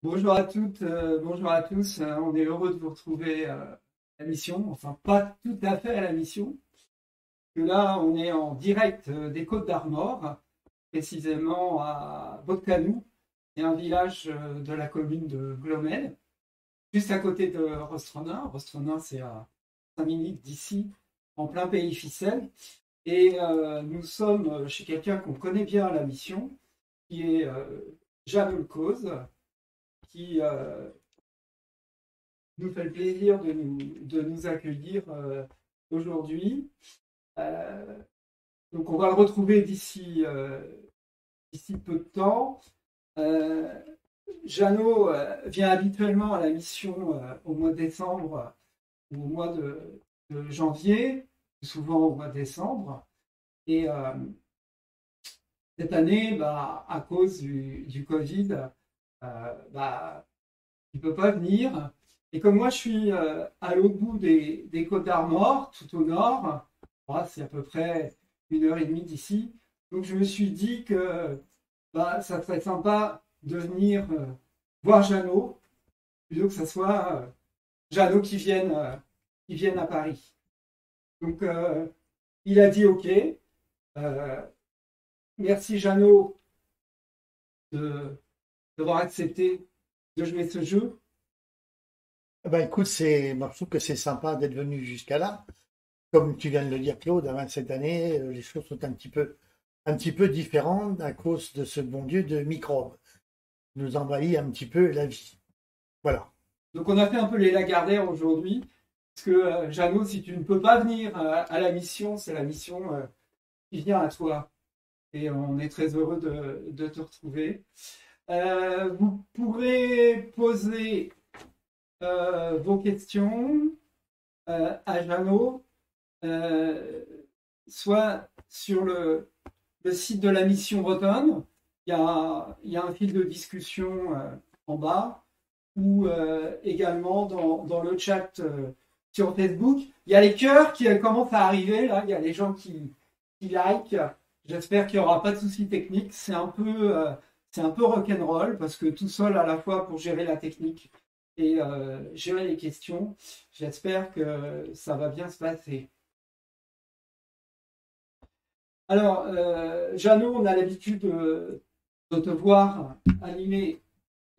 Bonjour à toutes, bonjour à tous. On est heureux de vous retrouver à la mission. Enfin, pas tout à fait à la mission. Que là, on est en direct des Côtes d'Armor, précisément à Boccanou, c'est un village de la commune de Glomel, juste à côté de Rostronin. Rostronin, c'est à 5 minutes d'ici, en plein pays ficelle. Et nous sommes chez quelqu'un qu'on connaît bien à la mission, qui est Jeanne Olcose, qui nous fait le plaisir de nous accueillir aujourd'hui. Euh, donc, on va le retrouver d'ici peu de temps. Euh, Jeannot vient habituellement à la mission au mois de décembre ou au mois de janvier, souvent au mois de décembre. Et cette année, bah, à cause du Covid, bah, il ne peut pas venir. Et comme moi, je suis à l'autre bout des Côtes d'Armor, tout au nord, voilà, c'est à peu près 1 heure et demie d'ici. Donc, je me suis dit que bah, ça serait sympa de venir voir Jeannot, plutôt que ce soit Jeannot qui vienne à Paris. Donc, il a dit OK. Euh, Merci Jeannot de- d'avoir accepté de jouer ce jeu. Écoute, moi, je trouve que c'est sympa d'être venu jusqu'à là. Comme tu viens de le dire, Claude, cette année, les choses sont un petit peu différentes à cause de ce bon Dieu de microbes. Il nous envahit un petit peu la vie. Voilà. Donc on a fait un peu les Lagardère aujourd'hui, parce que Jeannot, si tu ne peux pas venir à la mission, c'est la mission qui vient à toi. Et on est très heureux de te retrouver. Vous pourrez poser vos questions à Jeannot, euh, soit sur le site de la mission bretonne, il y a un fil de discussion en bas, ou également dans le chat sur Facebook. Il y a les cœurs qui commencent à arriver, là, il y a les gens qui like. J'espère qu'il n'y aura pas de soucis techniques. C'est un peu rock'n'roll parce que tout seul à la fois pour gérer la technique et gérer les questions, j'espère que ça va bien se passer. Alors, Jeannot, on a l'habitude de te voir animer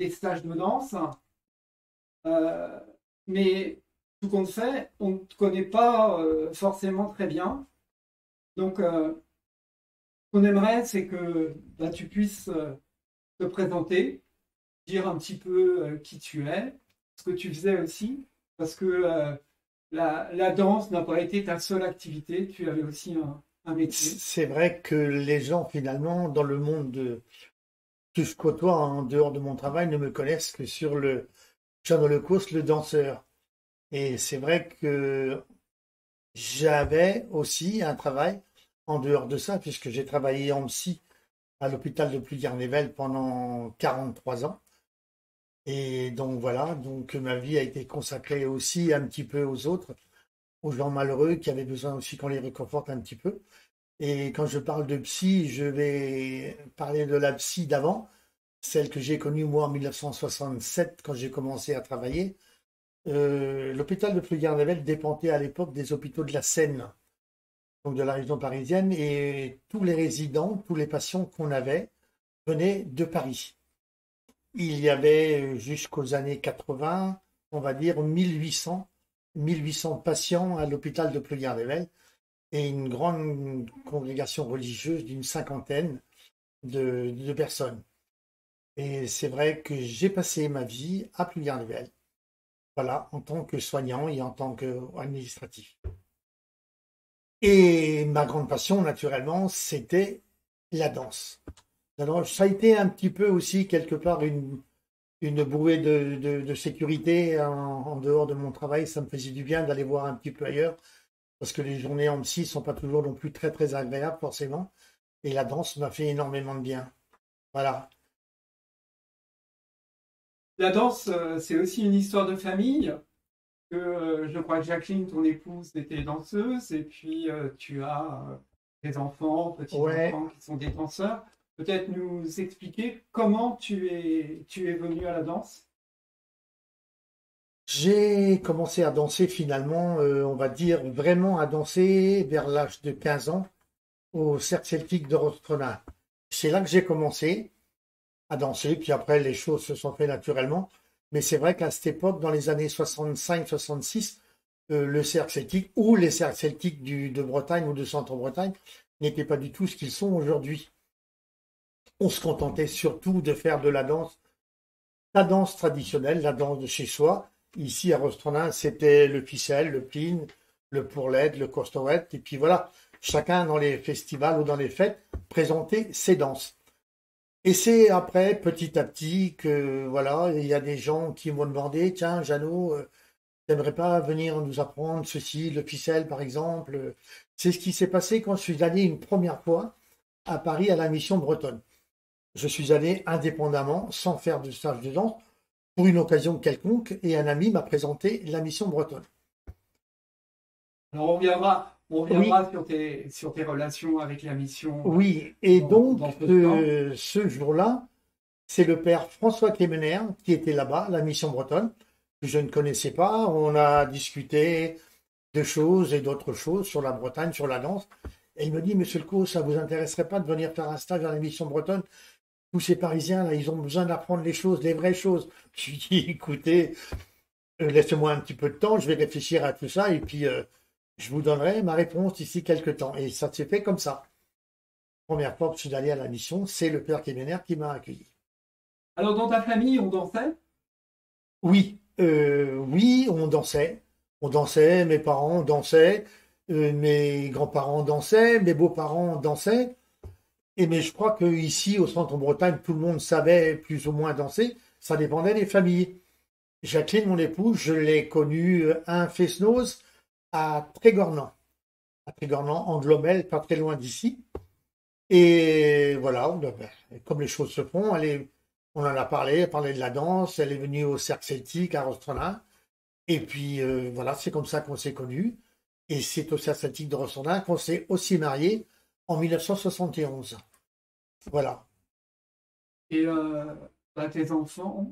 des stages de danse. Euh, mais tout compte fait, on ne te connaît pas forcément très bien. Donc, ce qu'on aimerait, c'est que bah, tu puisses te présenter, dire un petit peu qui tu es, ce que tu faisais aussi, parce que la danse n'a pas été ta seule activité, tu avais aussi un métier. C'est vrai que les gens, finalement, dans le monde que je côtoie en dehors de mon travail, ne me connaissent que sur le John Holocaust, le danseur. Et c'est vrai que j'avais aussi un travail en dehors de ça, puisque j'ai travaillé en psy à l'hôpital de Pluyarnével pendant 43 ans. Et donc voilà, donc ma vie a été consacrée aussi un petit peu aux autres, aux gens malheureux qui avaient besoin aussi qu'on les réconforte un petit peu. Et quand je parle de psy, je vais parler de la psy d'avant, celle que j'ai connue moi en 1967 quand j'ai commencé à travailler. L'hôpital de Pluyarnével dépendait à l'époque des hôpitaux de la Seine, donc de la région parisienne, et tous les résidents, tous les patients qu'on avait venaient de Paris. Il y avait jusqu'aux années 80, on va dire 1800 patients à l'hôpital de Pleuillard-les-Vesles et une grande congrégation religieuse d'une cinquantaine de personnes. Et c'est vrai que j'ai passé ma vie à Pleuillard-les-Vesles, voilà, en tant que soignant et en tant qu'administratif. Et ma grande passion, naturellement, c'était la danse. Alors, ça a été un petit peu aussi, quelque part, une bouée de sécurité en dehors de mon travail. Ça me faisait du bien d'aller voir un petit peu ailleurs, parce que les journées en psy sont pas toujours non plus très, très agréables, forcément. Et la danse m'a fait énormément de bien. Voilà. La danse, c'est aussi une histoire de famille. Que je crois que Jacqueline, ton épouse, était danseuse, et puis tu as des enfants, Ouais, petits-enfants qui sont des danseurs. peut-être nous expliquer comment tu es venu à la danse? J'ai commencé à danser finalement, on va dire vraiment à danser vers l'âge de 15 ans au Cercle Celtique de Rostronin. C'est là que j'ai commencé à danser, puis après les choses se sont faites naturellement. Mais c'est vrai qu'à cette époque, dans les années 65-66, le cercle celtique ou les cercles celtiques de Bretagne ou de Centre-Bretagne n'étaient pas du tout ce qu'ils sont aujourd'hui. On se contentait surtout de faire de la danse traditionnelle, la danse de chez soi. Ici à Rostronin, c'était le ficelle, le pline, le pourlette, le costouette, et puis voilà, chacun dans les festivals ou dans les fêtes présentait ses danses. Et c'est après, petit à petit, que voilà, il y a des gens qui m'ont demandé, tiens, Jeannot, t'aimerais pas venir nous apprendre ceci, le ficelle par exemple. C'est ce qui s'est passé quand je suis allé une première fois à Paris à la Mission bretonne. Je suis allé indépendamment, sans faire de stage de danse, pour une occasion quelconque, et un ami m'a présenté la Mission bretonne. Alors on reviendra Oui, sur tes relations avec la mission oui. Et donc, dans peu de temps. ce jour-là, c'est le père François Clémener qui était là-bas, la Mission bretonne, que je ne connaissais pas. On a discuté de choses et d'autres choses sur la Bretagne, sur la danse. Et il me dit, Monsieur Lecault, ça vous intéresserait pas de venir faire un stage à la Mission bretonne? Tous ces Parisiens, là, ils ont besoin d'apprendre les choses, les vraies choses. Je lui dis, écoutez, laissez-moi un petit peu de temps, je vais réfléchir à tout ça, et puis je vous donnerai ma réponse d'ici quelques temps. Et ça s'est fait comme ça. Première fois que je suis allé à la mission, c'est le père Kéméner qui m'a accueilli. Alors dans ta famille, on dansait? Oui, oui, on dansait. On dansait, mes parents dansaient, mes grands-parents dansaient, mes beaux-parents dansaient. Mais je crois qu'ici, au centre en Bretagne, tout le monde savait plus ou moins danser. Ça dépendait des familles. Jacqueline, mon épouse, je l'ai connue à Fesnoz, à Trégornan. À Trégornan, Anglomel, pas très loin d'ici. Et voilà, comme les choses se font, on en a parlé de la danse, elle est venue au Cercle Celtique à Rostronin. Et puis voilà, c'est comme ça qu'on s'est connus. Et c'est au Cercle Celtique de Rostronin qu'on s'est aussi mariés en 1971. Voilà. Et tes enfants,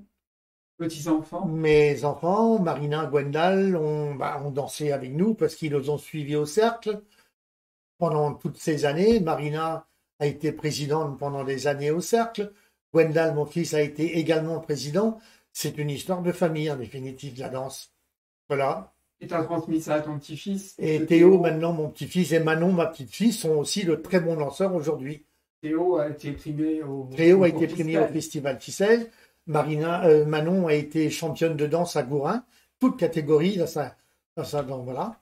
petits-enfants? Mes enfants, Marina, Gwendal, ont dansé avec nous parce qu'ils nous ont suivis au cercle pendant toutes ces années. Marina a été présidente pendant des années au cercle. Gwendal, mon fils, a été également président. C'est une histoire de famille, en définitive, la danse. Voilà. Et tu as transmis ça à ton petit-fils? Et Théo, maintenant, mon petit-fils, et Manon, ma petite-fille, sont aussi de très bons danseurs aujourd'hui. Théo a été primé Théo a été primé au Festival Ficelle. Manon a été championne de danse à Gourin, toute catégorie, voilà.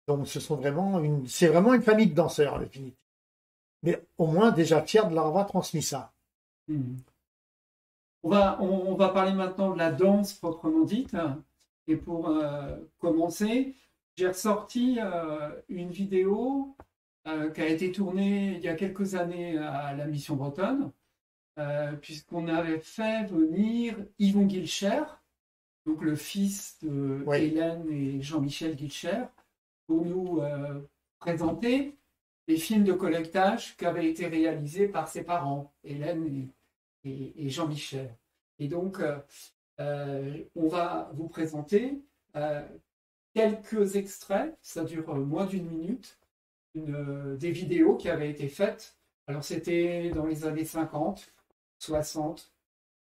Donc c'est vraiment une famille de danseurs, en définitive. Mais au moins déjà fier de leur avoir transmis ça. On va parler maintenant de la danse proprement dite. Et pour commencer, j'ai ressorti une vidéo qui a été tournée il y a quelques années à la Mission bretonne, puisqu'on avait fait venir Yvon Guilcher, donc le fils de Hélène et Jean-Michel Guilcher, pour nous présenter les films de collectage qui avaient été réalisés par ses parents, Hélène et Jean-Michel. Et donc, on va vous présenter quelques extraits, ça dure moins d'une minute, des vidéos qui avaient été faites. Alors c'était dans les années 50, 60,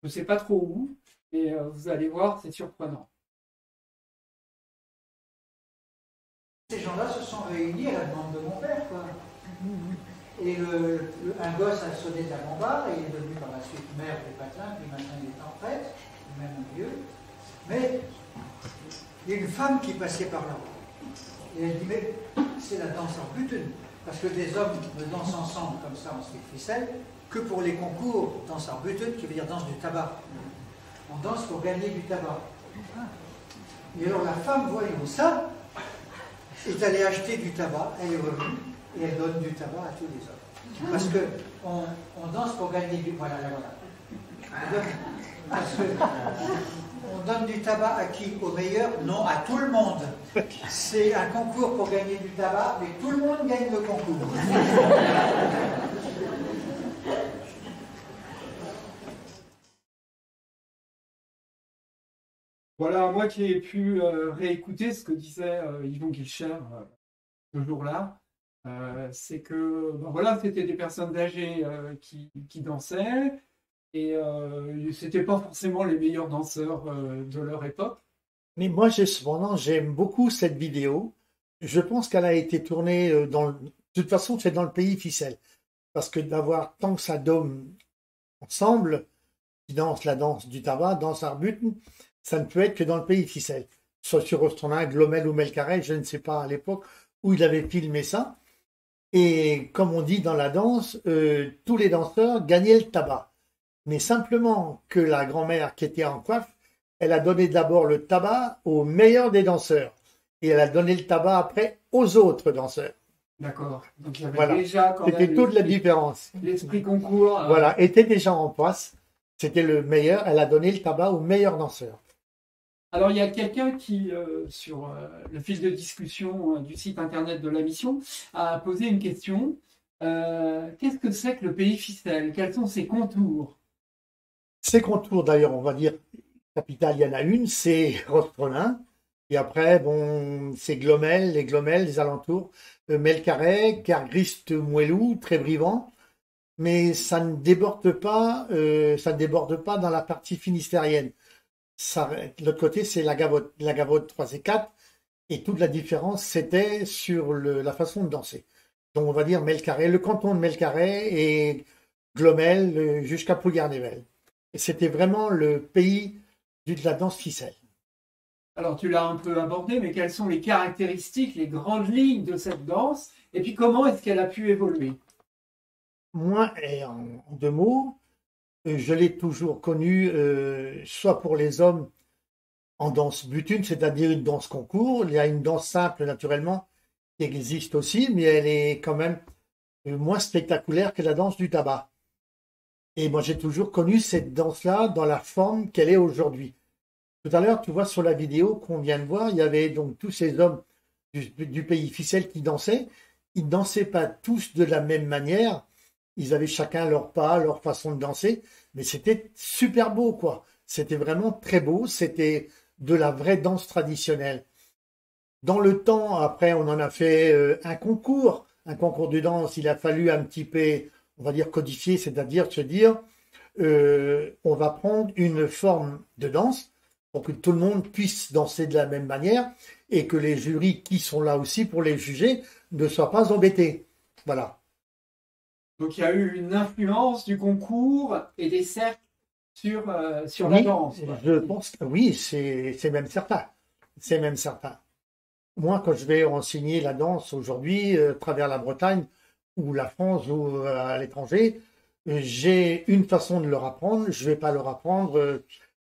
je ne sais pas trop où, mais vous allez voir, c'est surprenant. Ces gens-là se sont réunis à la demande de mon père, quoi. Et un gosse a sonné de la bombarde, et il est devenu par la suite maire des Patelins, puis maintenant il est en prêtre, même un vieux. Mais il y a une femme qui passait par là. Et elle dit, mais c'est la danse en butune. Parce que des hommes ne dansent ensemble comme ça en street ficelle que pour les concours danse en butune, qui veut dire danse du tabac. On danse pour gagner du tabac. Et alors la femme, voyant ça, est allée acheter du tabac, elle est revenue, et elle donne du tabac à tous les hommes. Parce qu'on danse pour gagner du... Voilà. Parce que on donne du tabac à qui? Au meilleur? Non, à tout le monde. C'est un concours pour gagner du tabac, mais tout le monde gagne le concours. Voilà, moi qui ai pu réécouter ce que disait Yvon Guilcher ce jour-là, c'est que ben voilà, c'était des personnes âgées qui dansaient et c'était pas forcément les meilleurs danseurs de leur époque. Mais moi, cependant, j'aime beaucoup cette vidéo. Je pense qu'elle a été tournée de toute façon, c'est dans le pays ficelle. Parce que d'avoir tant que ça d'hommes ensemble, qui dansent la danse du tabac, danse arbutin, ça ne peut être que dans le pays ficelle. Soit sur Rostrolin, Glomel ou Melcarès, je ne sais pas à l'époque où il avait filmé ça. Et comme on dit dans la danse, tous les danseurs gagnaient le tabac. Mais simplement que la grand-mère qui était en coiffe, elle a donné d'abord le tabac aux meilleurs des danseurs. Et elle a donné le tabac après aux autres danseurs. D'accord. Donc il y avait Voilà. déjà quand C'était même toute la différence. l'esprit concours. Voilà, était déjà en place. C'était le meilleur. Elle a donné le tabac aux meilleurs danseurs. Alors, il y a quelqu'un qui, sur le fil de discussion du site internet de la mission, a posé une question. Qu'est-ce que c'est que le pays ficelle? Quels sont ses contours? Ces contours, d'ailleurs, on va dire, capitale, il y en a une, c'est Rostrolin. Et après, bon, c'est Glomel, les alentours. Melcarès, Cargrist, Moellou, Trébrivant. Mais ça ne déborde pas dans la partie finistérienne. De l'autre côté, c'est la Gavotte 3 et 4. Et toute la différence, c'était sur la façon de danser. Donc, on va dire Melcarès, le canton de Melcarès et Glomel jusqu'à Plougarnével. Et c'était vraiment le pays de la danse ficelle. Alors, tu l'as un peu abordé, mais quelles sont les caractéristiques, les grandes lignes de cette danse? Et puis, comment est-ce qu'elle a pu évoluer? Moi, et en 2 mots, je l'ai toujours connue soit pour les hommes en danse butune, c'est-à-dire une danse concours. Il y a une danse simple, naturellement, qui existe aussi, mais elle est quand même moins spectaculaire que la danse du tabac. Et moi, j'ai toujours connu cette danse-là dans la forme qu'elle est aujourd'hui. Tout à l'heure, tu vois, sur la vidéo qu'on vient de voir, il y avait donc tous ces hommes du pays ficelle qui dansaient. Ils ne dansaient pas tous de la même manière. Ils avaient chacun leur pas, leur façon de danser. Mais c'était super beau, quoi. C'était vraiment très beau. C'était de la vraie danse traditionnelle. Dans le temps, après, on en a fait un concours de danse. Il a fallu un petit peu, on va dire, codifier, c'est-à-dire se dire, on va prendre une forme de danse pour que tout le monde puisse danser de la même manière et que les jurys qui sont là aussi pour les juger ne soient pas embêtés. Voilà. Donc, il y a eu une influence du concours et des cercles sur la Oui, danse. je pense que oui, c'est même certain. C'est même certain. Moi, quand je vais enseigner la danse aujourd'hui, à travers la Bretagne ou la France ou à l'étranger, j'ai une façon de leur apprendre. Je ne vais pas leur apprendre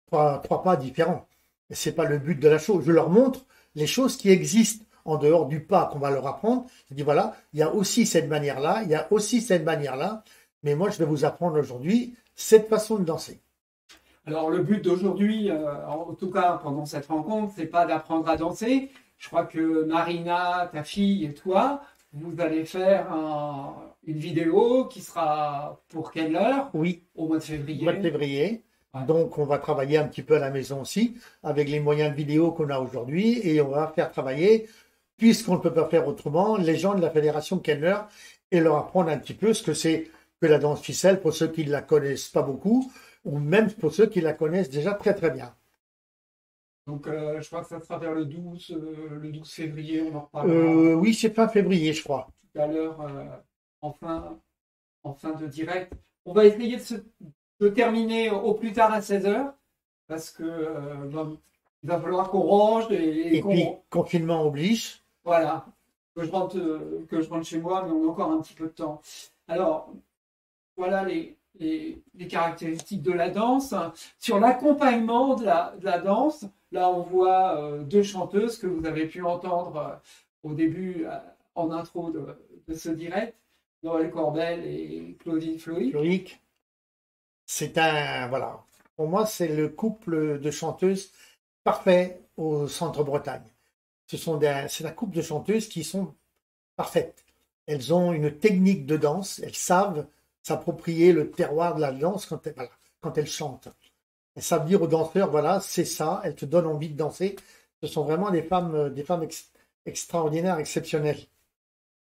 trois pas différents. Ce n'est pas le but de la chose. Je leur montre les choses qui existent en dehors du pas qu'on va leur apprendre. Je dis voilà, il y a aussi cette manière-là, il y a aussi cette manière-là, mais moi je vais vous apprendre aujourd'hui cette façon de danser. Alors le but d'aujourd'hui, en tout cas pendant cette rencontre, c'est pas d'apprendre à danser. Je crois que Marina, ta fille et toi, vous allez faire une vidéo qui sera pour quelle heure? Oui, au mois de février. au mois de février. Ouais. Donc on va travailler un petit peu à la maison aussi, avec les moyens de vidéo qu'on a aujourd'hui, et on va faire travailler, puisqu'on ne peut pas faire autrement, les gens de la Fédération Kenner, et leur apprendre un petit peu ce que c'est que la danse ficelle, pour ceux qui ne la connaissent pas beaucoup, ou même pour ceux qui la connaissent déjà très très bien. Donc je crois que ça sera vers le 12 février, on en reparlera Oui, c'est fin février, je crois. tout à l'heure en fin de direct. On va essayer de terminer au plus tard à 16h, parce que il va falloir qu'on range Et puis, confinement oblige. Voilà, que je rentre chez moi, mais on a encore un petit peu de temps. Alors, voilà les caractéristiques de la danse. Sur l'accompagnement de la danse, là on voit 2 chanteuses que vous avez pu entendre au début, en intro de ce direct, Noël Corbel et Claudine Floïc. Loïc, voilà. Pour moi, c'est le couple de chanteuses parfait au Centre-Bretagne. C'est la couple de chanteuses qui sont parfaites. Elles ont une technique de danse, elles savent s'approprier le terroir de la danse quand elles chantent. Et ça veut dire aux danseurs, voilà, c'est ça, elles te donnent envie de danser. Ce sont vraiment des femmes extraordinaires, exceptionnelles.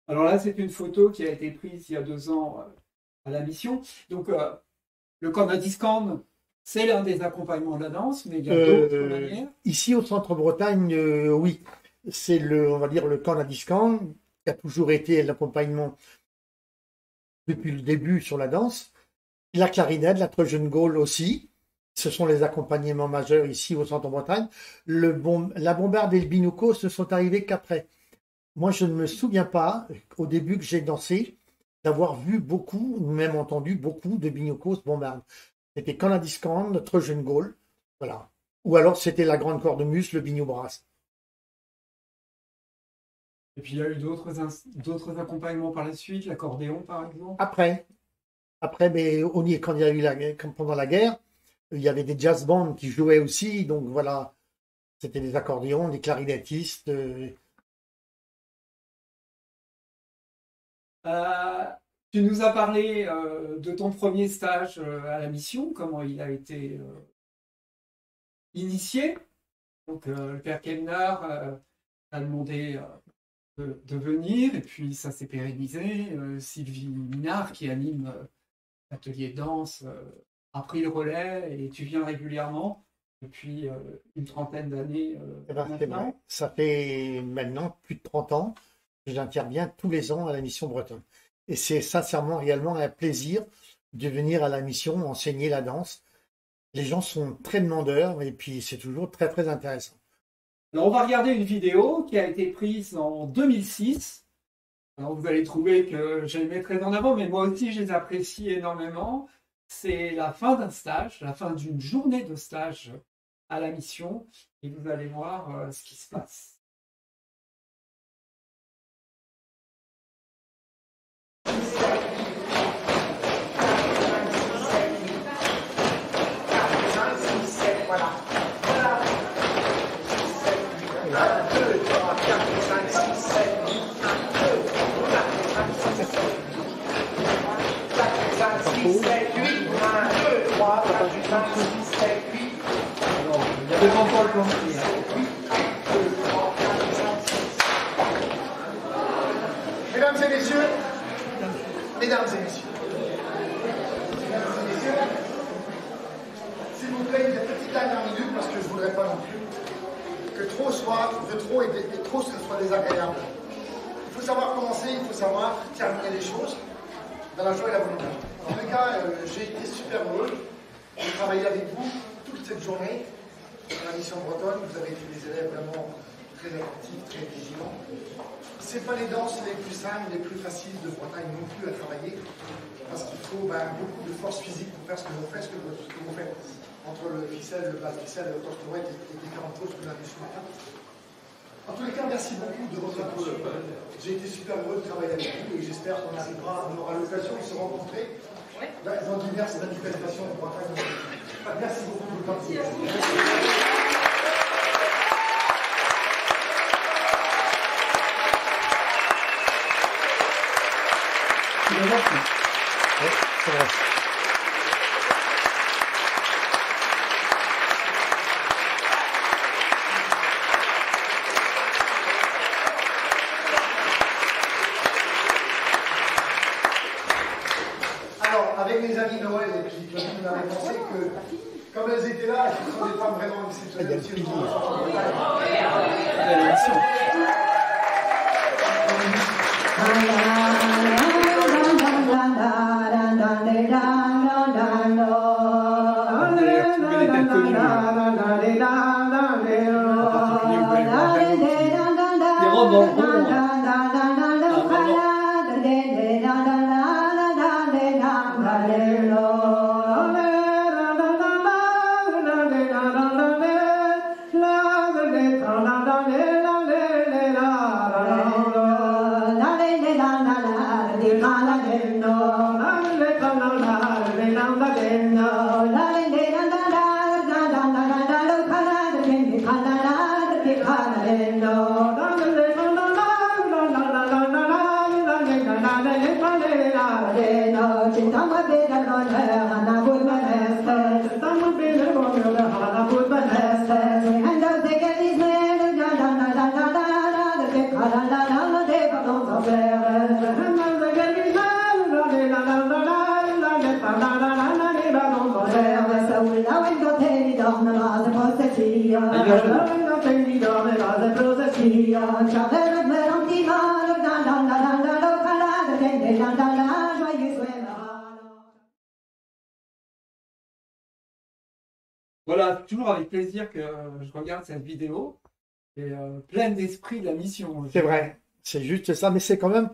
Alors là, c'est une photo qui a été prise il y a 2 ans à la mission. Donc, le Cornadiscan, c'est l'un des accompagnements de la danse, mais il y a d'autres manières. Ici, au Centre-Bretagne, oui, c'est on va dire, le Cornadiscan, qui a toujours été l'accompagnement depuis le début sur la danse. La clarinette, la Trojan Gaulle aussi. Ce sont les accompagnements majeurs ici au Centre-Bretagne. La bombarde et le binuco ne sont arrivés qu'après. Moi, je ne me souviens pas, au début que j'ai dansé, d'avoir vu beaucoup, ou même entendu beaucoup de binucos bombarde. C'était Cornadiscan, le Trojan Gaulle, voilà. Ou alors c'était la grande cornemuse, le biniou brass. Et puis il y a eu d'autres accompagnements par la suite, l'accordéon par exemple. Après, mais quand il y a eu pendant la guerre, il y avait des jazz bands qui jouaient aussi, donc voilà, c'était des accordéons, des clarinettistes. Tu nous as parlé de ton premier stage à la mission, comment il a été initié. Donc le père Kellner a demandé de venir, et puis ça s'est pérennisé. Sylvie Minard, qui anime l'atelier de danse, a pris le relais, et tu viens régulièrement depuis une trentaine d'années maintenant. Ça fait maintenant plus de 30 ans que j'interviens tous les ans à la mission bretonne. Et c'est sincèrement, réellement un plaisir de venir à la mission enseigner la danse. Les gens sont très demandeurs, et puis c'est toujours très très intéressant. Alors on va regarder une vidéo qui a été prise en 2006. Alors vous allez trouver que je les mettrai en avant, mais moi aussi je les apprécie énormément. C'est la fin d'un stage, la fin d'une journée de stage à la mission, et vous allez voir ce qui se passe. Voilà. 1, 2, 3, 4, 5, 6, 7, 8, 1, 2, 4, 5, 6, 7, 8, 1, 2, 3, 4, 5, 6, 7, 8. Alors, il y avait pas encore le compris. Mesdames et messieurs, s'il vous plaît, une petite dernière minute, parce que je ne voudrais pas non plus que trop soit désagréable. Il faut savoir commencer, il faut savoir terminer les choses dans la joie et la bonne humeur. En tout cas, j'ai été super heureux de travailler avec vous toute cette journée dans la mission bretonne. Vous avez été des élèves vraiment très attentifs, très vigilants. Ce n'est pas les danses les plus simples, les plus faciles de Bretagne non plus à travailler, parce qu'il faut beaucoup de force physique pour faire ce que vous faites, entre le ficelle, le plat-ficelle, le poste-ouette et différentes choses que vous avez vu ce matin. En tous les cas, merci beaucoup de votre attention. J'ai été super heureux de travailler avec vous, et j'espère qu'on aura l'occasion de se rencontrer dans diverses manifestations de Bretagne. Merci beaucoup de votre attention. Alors, avec mes amis Noël et puis on avait pensé que, comme elles étaient là, elles sont des femmes vraiment exceptionnelles. Voilà, toujours avec plaisir que je regarde cette vidéo et pleine d'esprit de la mission. C'est vrai, c'est juste ça, mais c'est quand même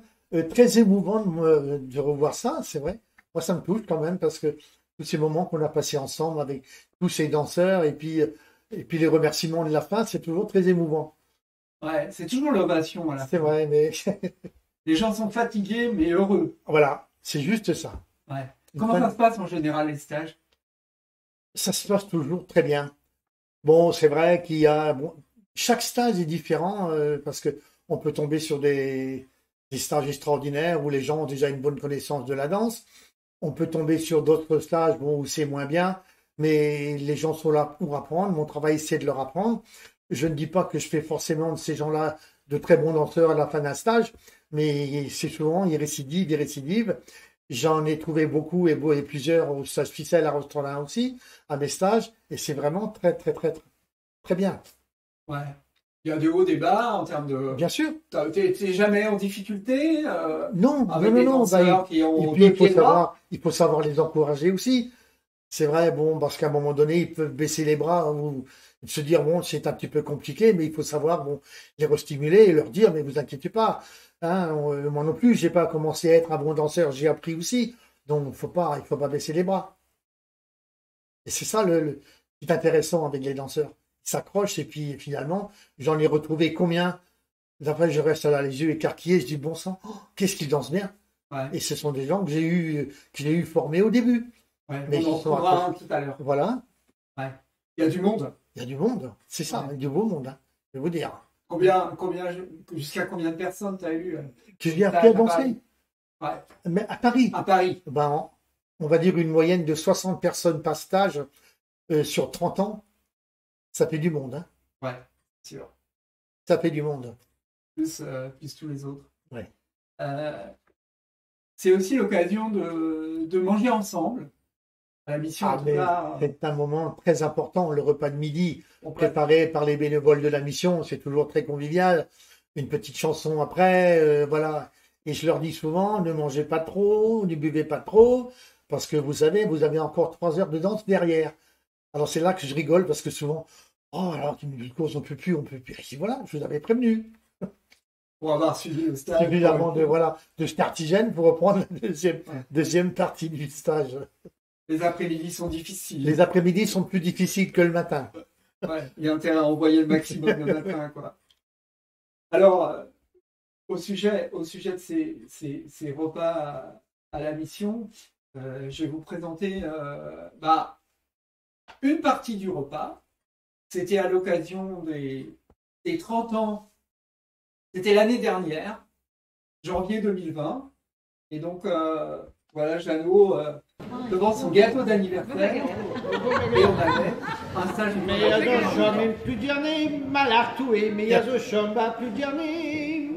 très émouvant de revoir ça, c'est vrai. Moi, ça me touche quand même parce que tous ces moments qu'on a passés ensemble avec tous ces danseurs et puis les remerciements de la fin, c'est toujours très émouvant. Ouais, c'est toujours l'ovation à la C'est fin. vrai, mais Les gens sont fatigués mais heureux. voilà, c'est juste ça. Ouais. Comment ça se passe en général les stages? Ça se passe toujours très bien. Bon, c'est vrai qu'il y a chaque stage est différent parce que on peut tomber sur des stages extraordinaires où les gens ont déjà une bonne connaissance de la danse. On peut tomber sur d'autres stages où c'est moins bien, mais les gens sont là pour apprendre. Mon travail, c'est de leur apprendre. Je ne dis pas que je fais forcément de ces gens-là de très bons danseurs à la fin d'un stage, mais c'est souvent, ils récidivent. J'en ai trouvé beaucoup et plusieurs au stage ficelle à Rostrolin aussi, à mes stages, et c'est vraiment très, très, très, très, très bien. Ouais. Il y a des hauts, des bas en termes de. Bien sûr. T'es jamais en difficulté Non, avec des danseurs qui ont et puis deux pieds droits. il faut savoir les encourager aussi. C'est vrai, bon, parce qu'à un moment donné, ils peuvent baisser les bras ou se dire, bon, c'est un petit peu compliqué, mais il faut savoir, bon, les restimuler et leur dire, mais vous inquiétez pas. Hein, moi non plus, j'ai pas commencé à être un bon danseur, j'ai appris aussi. Donc, il faut pas baisser les bras. Et c'est ça qui est intéressant avec les danseurs. Ils s'accrochent et puis finalement, j'en ai retrouvé combien. Après, je reste là les yeux écarquillés, je dis, bon sang, qu'est-ce qu'ils dansent bien. Ouais. Et ce sont des gens que j'ai eu formés au début. Ouais, Mais on en ils sont retrouvera un tout à l'heure. Voilà, Ouais. Il y a du monde. il y a du monde, c'est ça, Ouais. du beau monde, hein, je vais vous dire. Jusqu'à combien de personnes tu as eu Que j'ai stage appris à à Paris? danser. Ouais. Mais à Paris, À Paris. ben, on va dire une moyenne de 60 personnes par stage sur 30 ans, ça fait du monde. Hein. Ouais, c'est sûr. Ça fait du monde. Plus tous les autres. Ouais. C'est aussi l'occasion de manger ensemble. À la mission, en tout Mais cas, c'est un moment très important, le repas de midi, on peut- préparé par les bénévoles de la mission, c'est toujours très convivial. Une petite chanson après, voilà. Et je leur dis souvent, ne mangez pas trop, ne buvez pas trop, parce que vous savez, vous avez encore 3 heures de danse derrière. Alors c'est là que je rigole, parce que souvent, oh, alors tu me dis on peut plus. Et je dis, voilà, je vous avais prévenu. pour avoir suivi le stage. Suffisamment de startigène pour reprendre la deuxième partie du stage. Les après-midi sont difficiles. Les après-midi sont plus difficiles que le matin. Ouais, il y a intérêt à envoyer le maximum le matin, quoi. Alors, au sujet de ces repas à la mission, je vais vous présenter une partie du repas. C'était à l'occasion des 30 ans. C'était l'année dernière, janvier 2020. Et donc, voilà, Jeannot, devant son gâteau d'anniversaire, et on avait un stage. Mais azo chom plus dernier, malartoué, mais azo chom va plus dernier.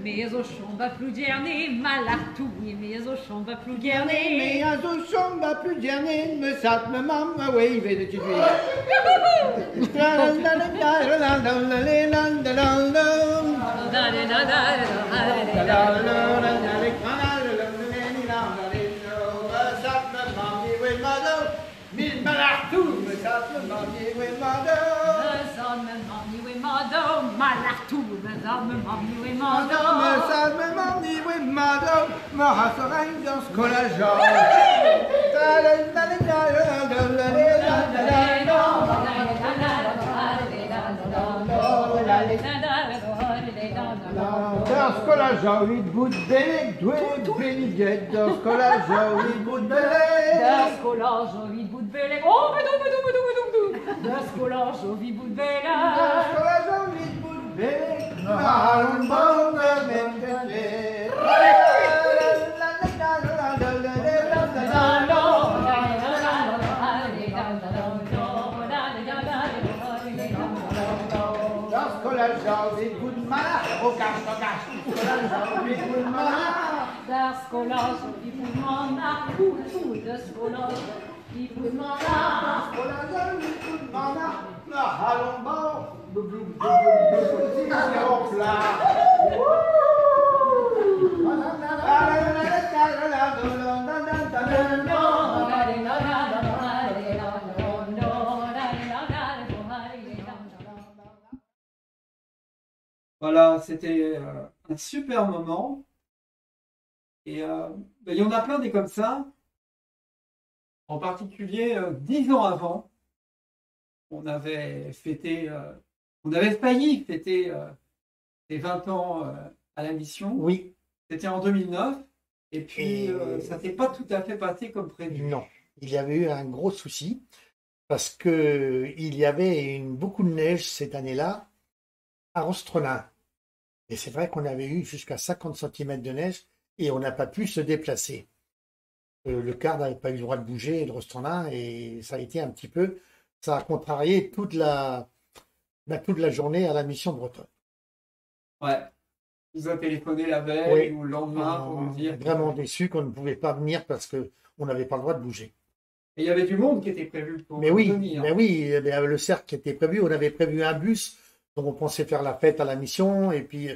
Mais au chom va plus dernier, malartou, mais au chom va plus Mais dernier. azo chom va plus dernier, me sat me mam, ouais, il va de tuer. Dans ce cas-là, j'ai envie de bout de bélé, doué, béniguette. Dans ce cas-là, j'ai envie de bout de bélé. Dascola, jovi bout de belle. Oh, bedou. Dascola, jovi bout de belle. Dans ce cas-là, j'ai envie de bout de bélé. Mahalon bon, même bébé. Dans ce cas-là, j'ai envie de bout de malin. Au cache, au cache. Dans ce cas-là, j'ai envie de bout de malin. Dascola, jovi bout de mana. Tout, dascola. Il vous demanda. Voilà, c'était un super moment. Et il y en a plein des comme ça. En particulier, 10 ans avant, on avait fêté, on avait failli fêter les 20 ans à la mission. Oui, C'était en 2009. Et puis, Et- ça s'est pas tout à fait passé comme prévu. non. Il y avait eu un gros souci parce que il y avait beaucoup de neige cette année-là à Rostronin. Et c'est vrai qu'on avait eu jusqu'à 50 cm de neige et on n'a pas pu se déplacer. Le car n'avait pas eu le droit de bouger, le Rostronin, et ça a été un petit peu, ça a contrarié toute la journée à la mission bretonne. Ouais. On vous a téléphoné la veille Oui. ou le lendemain pour vous dire. Vraiment déçu qu'on ne pouvait pas venir parce qu'on n'avait pas le droit de bouger. Et il y avait du monde qui était prévu pour Mais oui, venir. eh bien, le cercle était prévu. On avait prévu un bus, donc on pensait faire la fête à la mission et puis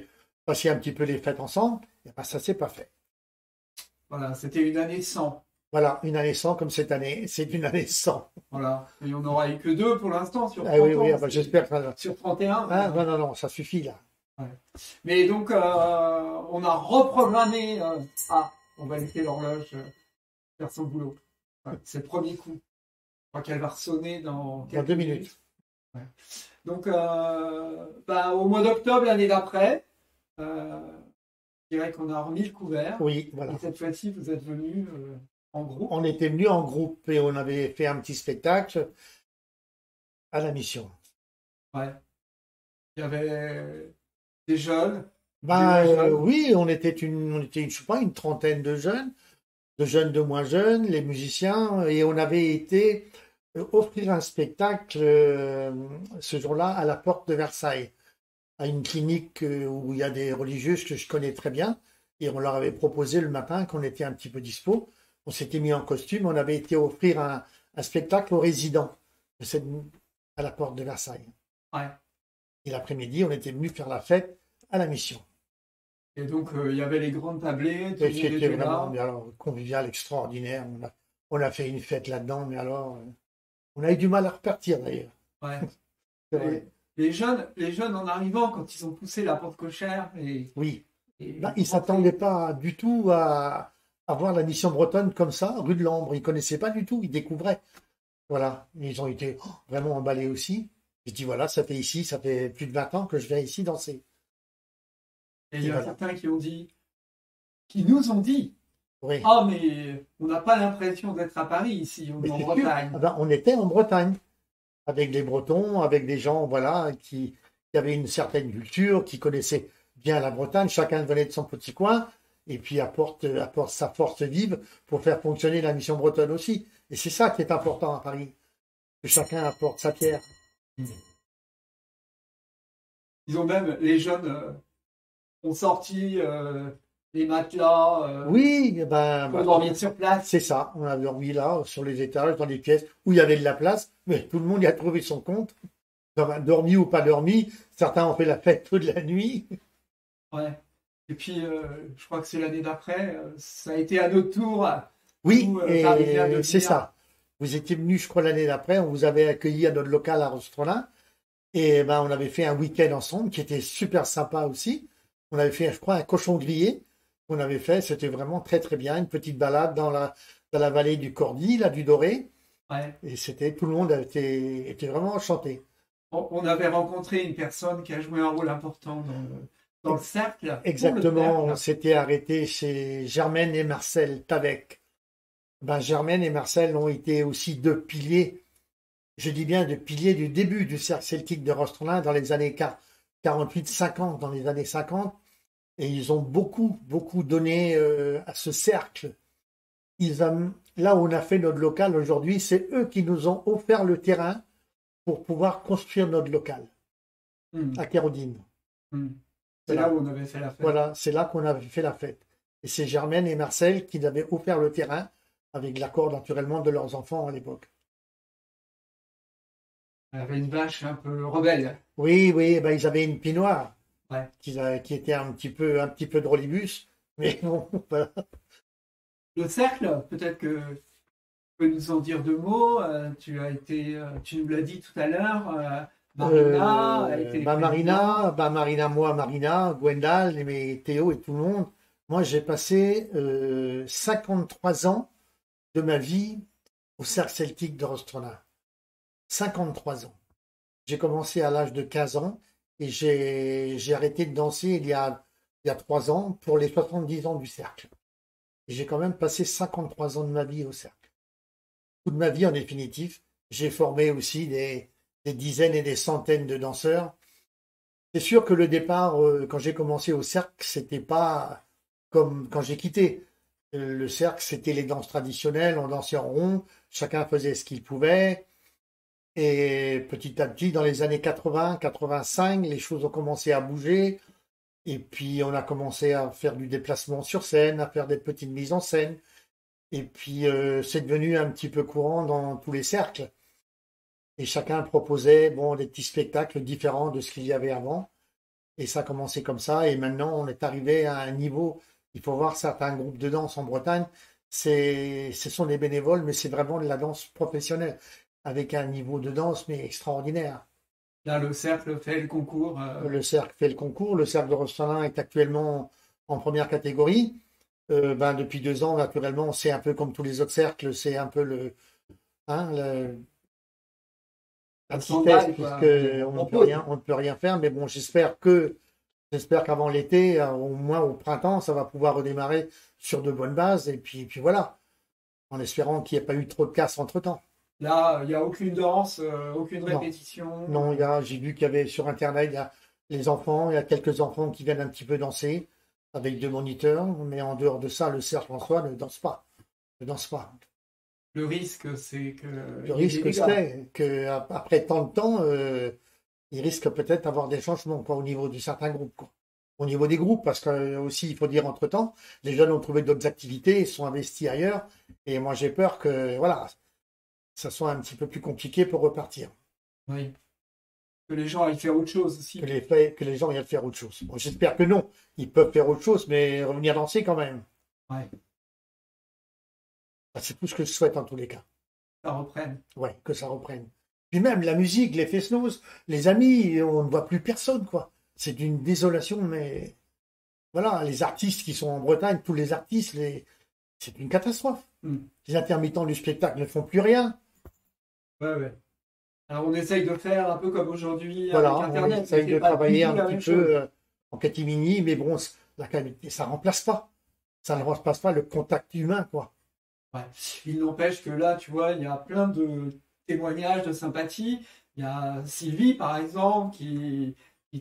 passer un petit peu les fêtes ensemble. Et ben, ça s'est pas fait. Voilà, c'était une année sans. Voilà, une année sans comme cette année, c'est une année sans. Voilà. Et on n'aura eu que 2 pour l'instant sur 30 Ah oui, oui, ans. ah ben, j'espère que Sur 31. ah, non, non, ça suffit là. Mais donc, on a reprogrammé. On va laisser l'horloge faire son boulot. Ouais, c'est le premier coup. Je crois qu'elle va ressonner dans Dans quelques 2 minutes. Ouais. Donc, au mois d'octobre l'année d'après, je dirais qu'on a remis le couvert. Oui, voilà. Et cette fois-ci, vous êtes venus en groupe. On était venus en groupe et on avait fait un petit spectacle à la mission. Ouais. Il y avait des jeunes. Ben, Des moins jeunes. oui, on était je sais pas, une trentaine de jeunes de moins jeunes, les musiciens, et on avait été offrir un spectacle ce jour-là à la porte de Versailles, à une clinique où il y a des religieuses que je connais très bien, et on leur avait proposé le matin qu'on était un petit peu dispo. On s'était mis en costume, on avait été offrir un spectacle aux résidents à la porte de Versailles. Ouais. Et l'après-midi, on était venu faire la fête à la mission. Et donc, il y avait les grandes tablées. Tout le Et monde c'était était vraiment là. mais alors, convivial, extraordinaire. On a fait une fête là-dedans, mais alors, on a eu du mal à repartir d'ailleurs. Ouais. C'est vrai. Les jeunes en arrivant, quand ils ont poussé la porte cochère, Oui. et Ben, ils ne s'attendaient pas du tout à voir la mission bretonne comme ça, rue de l'Ambre. Ils ne connaissaient pas du tout, ils découvraient. Voilà. Et ils ont été vraiment emballés aussi. J'ai dit, voilà, ça fait plus de 20 ans que je viens ici danser. Et il y a voilà. certains qui nous ont dit, Oui. ah, mais on n'a pas l'impression d'être à Paris ici, on Mais est en c'est sûr. Bretagne. Ah ben, on était en Bretagne, avec des Bretons, avec des gens voilà, qui avaient une certaine culture, qui connaissaient bien la Bretagne. Chacun venait de son petit coin et puis apporte sa force vive pour faire fonctionner la mission bretonne aussi. Et c'est ça qui est important à Paris, que chacun apporte sa pierre. Ils ont même, les jeunes ont sorti les matelas Oui, eh ben, pour dormir sur place. c'est ça. On a dormi là, sur les étages, dans des pièces où il y avait de la place, mais tout le monde y a trouvé son compte. Dormi ou pas dormi, certains ont fait la fête toute la nuit. Ouais. Et puis, je crois que c'est l'année d'après, ça a été à notre tour. Oui, Nous, Parisiens de et c'est venir. ça. Vous étiez venu, je crois, l'année d'après, on vous avait accueilli à notre local à Rostrolin. Et ben, on avait fait un week-end ensemble qui était super sympa aussi. On avait fait, je crois, un cochon grillé. On avait fait, c'était vraiment très très bien. Une petite balade dans la vallée du Cordy, là, du Doré. Ouais. Et tout le monde était vraiment enchanté. On avait rencontré une personne qui a joué un rôle important dans le cercle. pour le Exactement, on cercle. s'était arrêté chez Germaine et Marcel Tavec. Ben, Germaine et Marcel ont été aussi deux piliers, je dis bien deux piliers du début du cercle celtique de Rostrolin dans les années 48-50, dans les années 50. Et ils ont beaucoup, beaucoup donné à ce cercle. Là où on a fait notre local aujourd'hui, c'est eux qui nous ont offert le terrain pour pouvoir construire notre local à Kérodine. C'est Voilà. là où on avait fait la fête. Voilà, c'est là qu'on avait fait la fête. Et c'est Germaine et Marcel qui nous avaient offert le terrain avec l'accord naturellement de leurs enfants à l'époque. Elle avait une vache un peu rebelle. Oui, oui, ben, ils avaient une pinoire Ouais. qui était un petit peu drôlibus, mais bon, voilà. Le cercle, peut-être que tu peux nous en dire 2 mots. Tu nous l'as dit tout à l'heure. Marina a été Marina, moi, Marina, Gwendal, mais Théo et tout le monde. Moi, j'ai passé 53 ans de ma vie au cercle celtique de Rostronin. 53 ans. J'ai commencé à l'âge de 15 ans et j'ai arrêté de danser il y a 3 ans pour les 70 ans du cercle. Et j'ai quand même passé 53 ans de ma vie au cercle. Toute ma vie, en définitive. J'ai formé aussi des dizaines et des centaines de danseurs. C'est sûr que le départ, quand j'ai commencé au cercle, c'était pas comme quand j'ai quitté. Le cercle, c'était les danses traditionnelles, on dansait en rond, chacun faisait ce qu'il pouvait. Et petit à petit, dans les années 80, 85, les choses ont commencé à bouger. Et puis, on a commencé à faire du déplacement sur scène, à faire des petites mises en scène. Et puis, c'est devenu un petit peu courant dans tous les cercles. Et chacun proposait des petits spectacles différents de ce qu'il y avait avant. Et ça a commencé comme ça. Et maintenant, on est arrivé à un niveau. Il faut voir certains groupes de danse en Bretagne. Ce sont des bénévoles, mais c'est vraiment de la danse professionnelle, avec un niveau de danse, mais extraordinaire. Là, le cercle fait le concours. Le cercle fait le concours. Le cercle de Rostronin est actuellement en première catégorie. Depuis 2 ans, naturellement, c'est un peu comme tous les autres cercles. C'est un peu la petitesse, puisqu'on ne peut rien faire. Mais bon, j'espère qu'avant l'été, au moins au printemps, ça va pouvoir redémarrer sur de bonnes bases. Et puis voilà, en espérant qu'il n'y ait pas eu trop de casse entre-temps. Là, il n'y a aucune danse, aucune répétition. Non, j'ai vu qu'il y avait sur Internet, il y a les enfants, il y a quelques enfants qui viennent un petit peu danser avec 2 moniteurs, mais en dehors de ça, le cercle en soi ne danse pas. Le risque, c'est que... Le risque, c'est qu'après tant de temps, il risque peut-être d'avoir des changements au niveau de certains groupes. Au niveau des groupes, parce que aussi, il faut dire entre-temps, les jeunes ont trouvé d'autres activités, ils sont investis ailleurs, et moi j'ai peur que, ça soit un petit peu plus compliqué pour repartir. Oui. Que les gens aillent faire autre chose aussi. Que les gens aillent faire autre chose. Bon, j'espère que non. Ils peuvent faire autre chose, mais revenir danser quand même. Ouais. C'est tout ce que je souhaite en tous les cas. Ça reprenne. Ouais, que ça reprenne. Puis même la musique, les fest-noz, les amis, on ne voit plus personne, quoi. C'est d'une désolation, mais voilà, les artistes qui sont en Bretagne, tous les artistes, c'est une catastrophe. Les intermittents du spectacle ne font plus rien. Ouais. Alors on essaye de faire un peu comme aujourd'hui avec Internet. On essaye de travailler un petit peu en catimini, mais bon, la qualité, ça ne remplace pas. Ça ne remplace pas le contact humain, quoi. Ouais. Il n'empêche que là, tu vois, il y a plein de témoignages de sympathie. Il y a Sylvie, par exemple, qui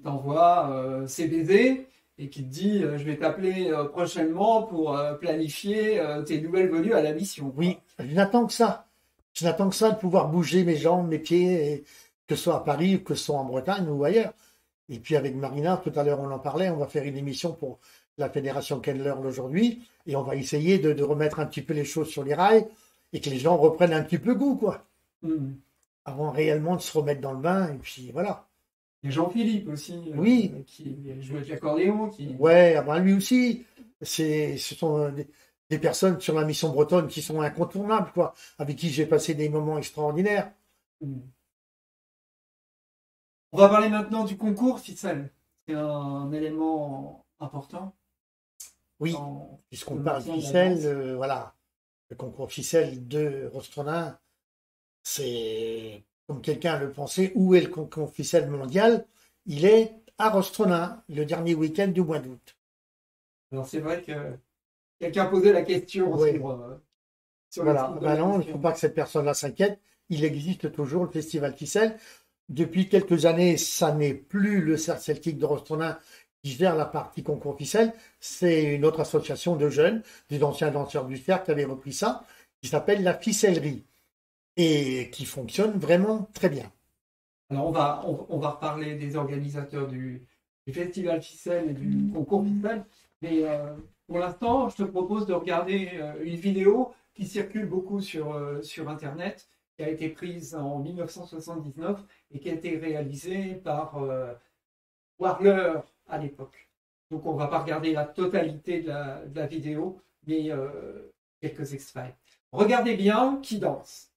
t'envoie ses baisers et qui te dit je vais t'appeler prochainement pour planifier tes nouvelles venues à la mission. Oui, je n'attends que ça. Je n'attends que ça, de pouvoir bouger mes jambes, mes pieds, que ce soit à Paris, que ce soit en Bretagne ou ailleurs. Et puis avec Marina, tout à l'heure on en parlait, on va faire une émission pour la Fédération Kendler aujourd'hui, et on va essayer de remettre un petit peu les choses sur les rails, et que les gens reprennent un petit peu goût, quoi. Avant réellement de se remettre dans le bain, et puis voilà. Il y a Jean-Philippe aussi, oui. Qui joue avec l'accordéon. Ouais, lui aussi, ce sont des personnes sur la mission bretonne qui sont incontournables, quoi, avec qui j'ai passé des moments extraordinaires. On va parler maintenant du concours ficelle. C'est un élément important. Oui, puisqu'on parle ficelle, voilà. Le concours ficelle de Rostronin, c'est, comme quelqu'un le pensait, où est le concours ficelle mondial? Il est à Rostronin, le dernier week-end du mois d'août. Alors c'est vrai que quelqu'un posait la question sur voilà. Non, il ne faut pas que cette personne-là s'inquiète. Il existe toujours le festival ficelle. Depuis quelques années, ça n'est plus le cercle celtique de Rostronin qui gère la partie concours ficelle. C'est une autre association de jeunes, des anciens danseurs du cercle qui avaient repris ça, qui s'appelle la Ficellerie et qui fonctionne vraiment très bien. Alors on va reparler des organisateurs du festival ficelle et du concours ficelle, mais pour l'instant, je te propose de regarder une vidéo qui circule beaucoup sur Internet, qui a été prise en 1979 et qui a été réalisée par Warner à l'époque. Donc on ne va pas regarder la totalité de la vidéo, mais quelques extraits. Regardez bien qui danse.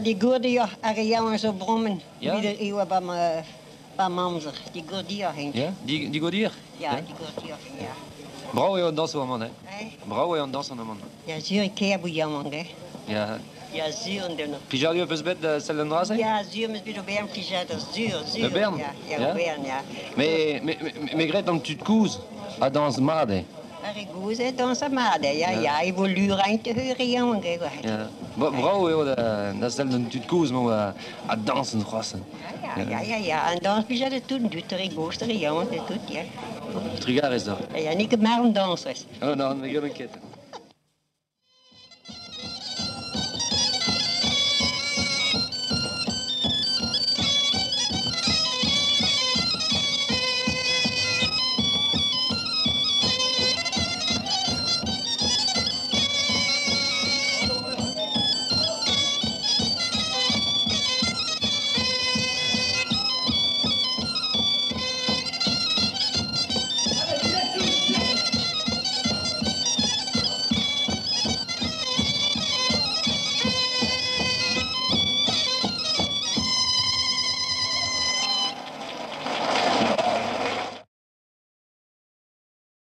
Die goerdier, en zo brommen. Ja? Wie eeuwen bij Mamser. Die goerdier heen. Ja? Die godier? Ja, die goerdier heen, ja. Brouw je aan dansen, man, hè? Hey? Brouw je aan dansen, man. Ja, zuur keer jammer, hè. Ja. Ja, zuur en dunner. Puis j'arrive un peu bête de celle de Ndrasse? Ja, zuur is weer op Bern gezet. Zuur, zuur. De Bern? Ja, ja, Ja? op Bern, ja. Mais Grete, donc tu te couses à danse made. Erg goed, hè, dan ze maar, ja, ja. Ik wil luren te horen, jongen, hè. Ja. Brouw je dat celle de tu te couses, maar à dansen, Ndrasse. Ja. En dan is het toen, doet er ik goester, jongen, dat doet, ja. Het regard is daar. Ja, niet maar een dansers. Oh non, mais je m'inquiète.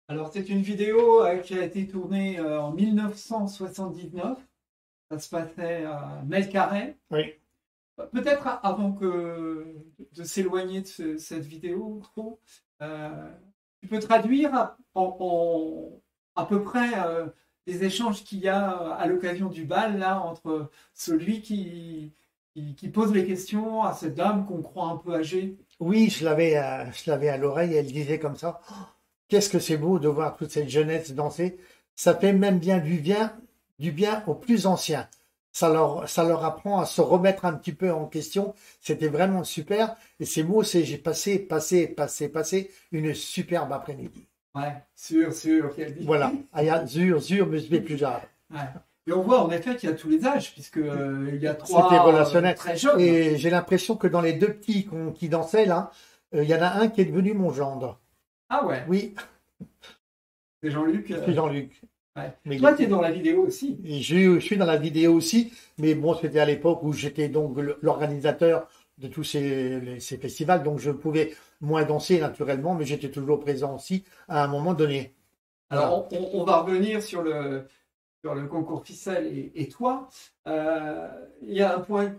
Alors, c'est une vidéo qui a été tournée en 1979. Ça se passait à Melcarray. Oui. Peut-être avant de s'éloigner de cette vidéo trop, tu peux traduire à peu près les échanges qu'il y a à l'occasion du bal là entre celui qui pose les questions à cette dame qu'on croit un peu âgée. Oui, je l'avais à l'oreille, elle disait comme ça, oh, qu'est-ce que c'est beau de voir toute cette jeunesse danser. Ça fait même bien du bien aux plus anciens. Ça leur apprend à se remettre un petit peu en question. C'était vraiment super. Et ces mots, j'ai passé une superbe après-midi. Ouais, sûr qu'elle dit. Voilà. Zur, me suis plus tard. Ouais. Et on voit en effet qu'il y a tous les âges, puisque il y a trois C'était relationnel. très jeunes. Et j'ai l'impression que dans les deux petits qui dansaient là, il y en a un qui est devenu mon gendre. Ah ouais, Oui, c'est Jean-Luc. c'est Jean-Luc. Ouais. Mais Toi, tu es dans la vidéo aussi. et je suis dans la vidéo aussi, mais bon, c'était à l'époque où j'étais donc l'organisateur de tous ces festivals, donc je pouvais moins danser naturellement, mais j'étais toujours présent aussi à un moment donné. Alors, on va revenir sur le concours ficelle et toi. Il y a un point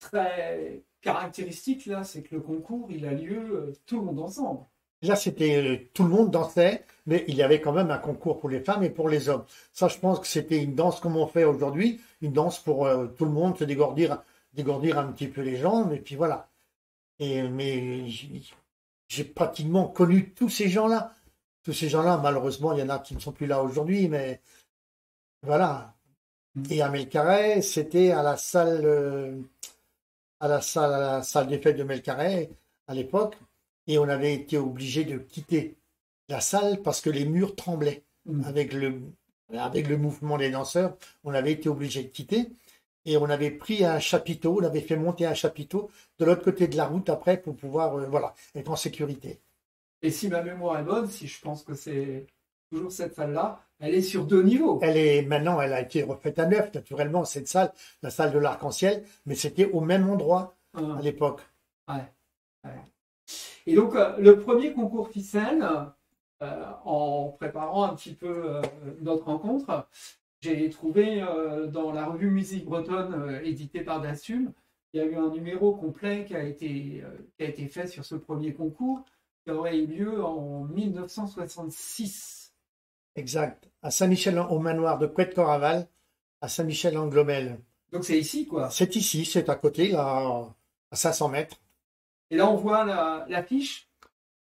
très caractéristique là, c'est que le concours, il a lieu tout le monde ensemble. Là, c'était tout le monde dansait, mais il y avait quand même un concours pour les femmes et pour les hommes. Ça, je pense que c'était une danse comme on fait aujourd'hui, une danse pour tout le monde, se dégourdir un petit peu les jambes, et puis voilà. Mais j'ai pratiquement connu tous ces gens-là. Tous ces gens-là, malheureusement, il y en a qui ne sont plus là aujourd'hui, mais voilà. Et à Melcarray, c'était à la salle des fêtes de Melcarray à l'époque. Et on avait été obligé de quitter la salle parce que les murs tremblaient. Avec le mouvement des danseurs, on avait été obligé de quitter. Et on avait pris un chapiteau, on avait fait monter un chapiteau de l'autre côté de la route après pour pouvoir être en sécurité. Et si ma mémoire est bonne, si je pense que c'est toujours cette salle-là, elle est sur 2 niveaux. Maintenant, elle a été refaite à neuf, naturellement, cette salle, la salle de l'Arc-en-Ciel, mais c'était au même endroit à l'époque. Ouais. Et donc, le premier concours ficelle, en préparant un petit peu notre rencontre, J'ai trouvé dans la revue Musique Bretonne, éditée par Dassume, il y a eu un numéro complet qui a été fait sur ce premier concours, qui aurait eu lieu en 1966. Exact. À Saint-Michel, au manoir de Couette-Coraval, à Saint-Michel-en-Glomel. Donc c'est ici, quoi. C'est ici, c'est à côté, là, à 500 mètres. Et là, on voit l'affiche.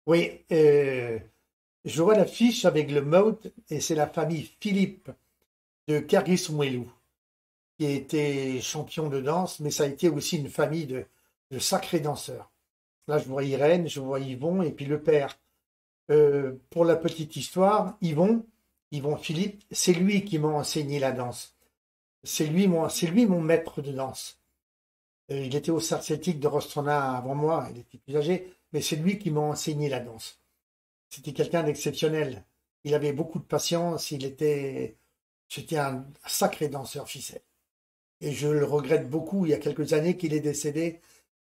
Oui, je vois l'affiche avec le mode, et c'est la famille Philippe de Kerguis-Mouelou, qui était champion de danse, mais ça a été aussi une famille de sacrés danseurs. Là, je vois Irène, je vois Yvon, et puis le père. Pour la petite histoire, Yvon Philippe, c'est lui qui m'a enseigné la danse. C'est lui mon maître de danse. Il était au cercle celtique de Rostrona avant moi, il était plus âgé, mais c'est lui qui m'a enseigné la danse. C'était quelqu'un d'exceptionnel. Il avait beaucoup de patience, c'était un sacré danseur ficelle. Et je le regrette beaucoup, il y a quelques années qu'il est décédé,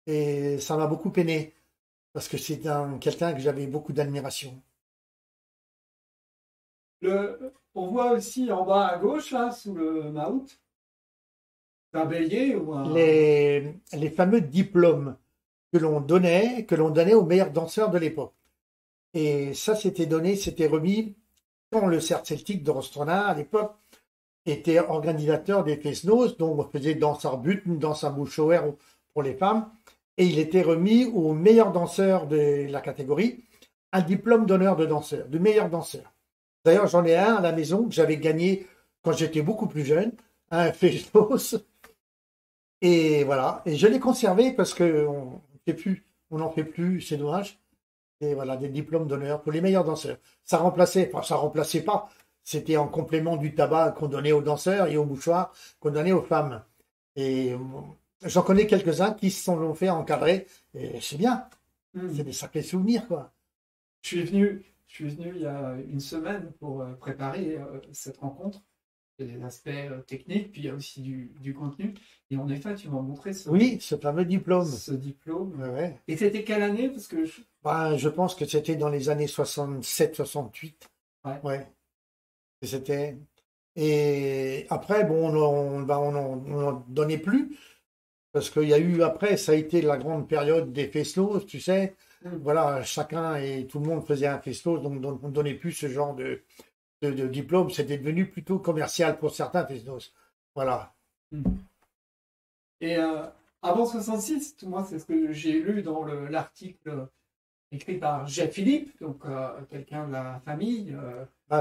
et ça m'a beaucoup peiné, parce que c'est quelqu'un que j'avais beaucoup d'admiration. On voit aussi en bas à gauche, là, sous le Maout, un bélier ou un... Les fameux diplômes que l'on donnait aux meilleurs danseurs de l'époque. Et ça, c'était remis quand le cercle celtique de Rostrona, à l'époque, était organisateur des Fesnos, donc on faisait danse arbute, danse à bouche-ouverte pour les femmes, et il était remis aux meilleurs danseurs de la catégorie, un diplôme d'honneur de meilleur danseur. D'ailleurs, j'en ai un à la maison que j'avais gagné quand j'étais beaucoup plus jeune, un Fesnos. Et voilà, et je l'ai conservé parce qu'on n'en fait plus, c'est dommage. Et voilà, des diplômes d'honneur pour les meilleurs danseurs. Ça remplaçait pas, c'était en complément du tabac qu'on donnait aux danseurs et aux mouchoirs qu'on donnait aux femmes. Et j'en connais quelques-uns qui se sont fait encadrer, et c'est bien. C'est des sacrés souvenirs, quoi. Je suis venu il y a une semaine pour préparer cette rencontre. Il y a des aspects techniques, puis il y a aussi du contenu. Et en effet, tu m'as montré ce fameux diplôme. Ce diplôme. Ouais. Et c'était quelle année? Parce que je pense que c'était dans les années 67-68. Ouais. C'était. Et après, bon, on n'en donnait plus. Parce qu'il y a eu, après, ça a été la grande période des Fesnos, tu sais. Voilà, chacun et tout le monde faisait un Fesnos, donc on ne donnait plus ce genre de diplôme. C'était devenu plutôt commercial pour certains Fesnos. Voilà. Et avant 66, moi, c'est ce que j'ai lu dans l'article écrit par Jeff Philippe, donc quelqu'un de la famille.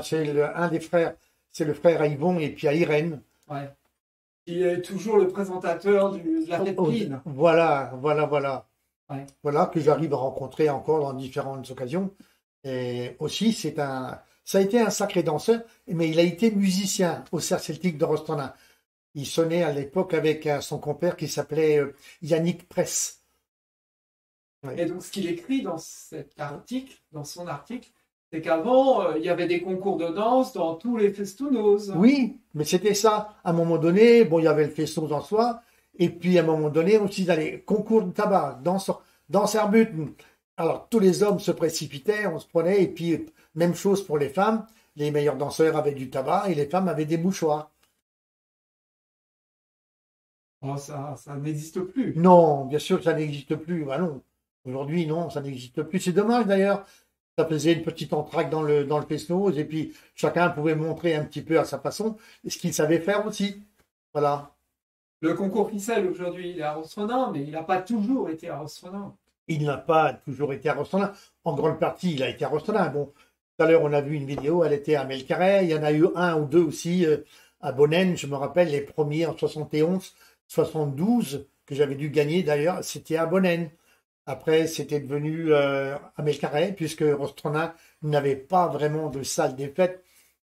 C'est un des frères, c'est le frère à Yvon et puis à Irène. Ouais. Qui est toujours le présentateur de la fête clean. Voilà. Ouais. Voilà, que j'arrive à rencontrer encore dans différentes occasions. Et aussi, ça a été un sacré danseur, mais il a été musicien au cercle celtique de Rostrona. Il sonnait à l'époque avec son compère qui s'appelait Yannick Press. Ouais. Et donc, ce qu'il écrit dans son article, c'est qu'avant, il y avait des concours de danse dans tous les festounos. Oui, mais c'était ça. À un moment donné, bon, il y avait le festos en soi, et puis à un moment donné, aussi, dans les concours de tabac, danse arbute. Alors, tous les hommes se précipitaient, on se prenait, et puis, même chose pour les femmes. Les meilleurs danseurs avaient du tabac, et les femmes avaient des mouchoirs. Oh, ça n'existe plus. Non, bien sûr que ça n'existe plus. Ben non. Aujourd'hui, non, ça n'existe plus. C'est dommage d'ailleurs. Ça faisait une petite entracte dans le Fesnos, et puis chacun pouvait montrer un petit peu à sa façon ce qu'il savait faire aussi. Voilà. Le concours ficelle aujourd'hui, il est à Rostrona, mais il n'a pas toujours été à Rostrona. Il n'a pas toujours été à Rostrona. En grande partie, il a été à Rostrona. Bon, tout à l'heure, on a vu une vidéo, elle était à Melcarret. Il y en a eu un ou deux aussi à Bonnen. Je me rappelle les premiers en 71, 72, que j'avais dû gagner d'ailleurs, c'était à Bonnen. Après, c'était devenu à Melcarret, puisque Rostrona n'avait pas vraiment de salle des fêtes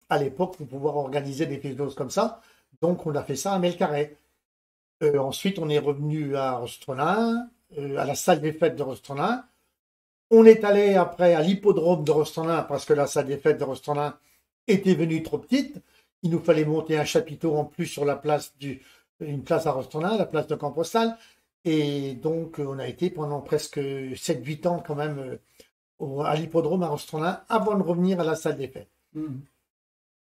à l'époque pour pouvoir organiser des festos comme ça. Donc, on a fait ça à Melcarret. Ensuite, on est revenu à Rostrona, à la salle des fêtes de Rostrona. On est allé après à l'hippodrome de Rostrona, parce que la salle des fêtes de Rostrona était venue trop petite. Il nous fallait monter un chapiteau en plus sur la place une place à Rostrona, la place de Camp Postal. Et donc, on a été pendant presque 7-8 ans quand même à l'hippodrome à Rostrona avant de revenir à la salle des fêtes.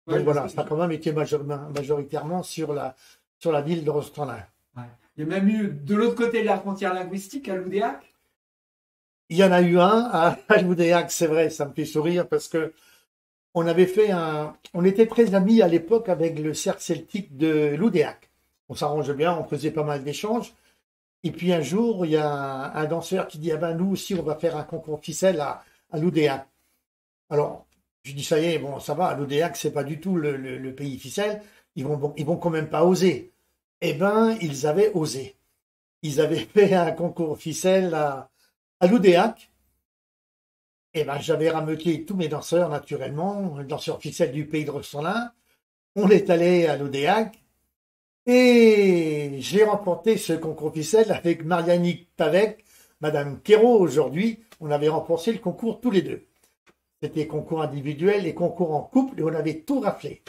Ouais, Donc voilà, parce que- ça a quand même été majoritairement sur la ville de Rostolland. ouais. Il y a même eu de l'autre côté de la frontière linguistique, à Loudéac. Il y en a eu un à Loudéac, c'est vrai, ça me fait sourire parce que on était très amis à l'époque avec le cercle celtique de Loudéac. On s'arrangeait bien, on faisait pas mal d'échanges. Et puis un jour, il y a un danseur qui dit, ah ben nous aussi, on va faire un concours ficelle à Loudéac. Alors, je dis, ça y est, bon, ça va, à l'Odéac, c'est pas du tout le pays ficelle. Ils vont quand même pas oser. Eh ben, ils avaient osé. Ils avaient fait un concours ficelle à l'Odéac. Eh ben, j'avais rameuté tous mes danseurs, naturellement, les danseurs ficelle du pays de Rosselin. On est allé à l'Odéac. Et j'ai remporté ce concours ficelle avec Marianique Pavec, Madame Quérault aujourd'hui. On avait remporté le concours tous les deux. C'était concours individuel et concours en couple et on avait tout raflé.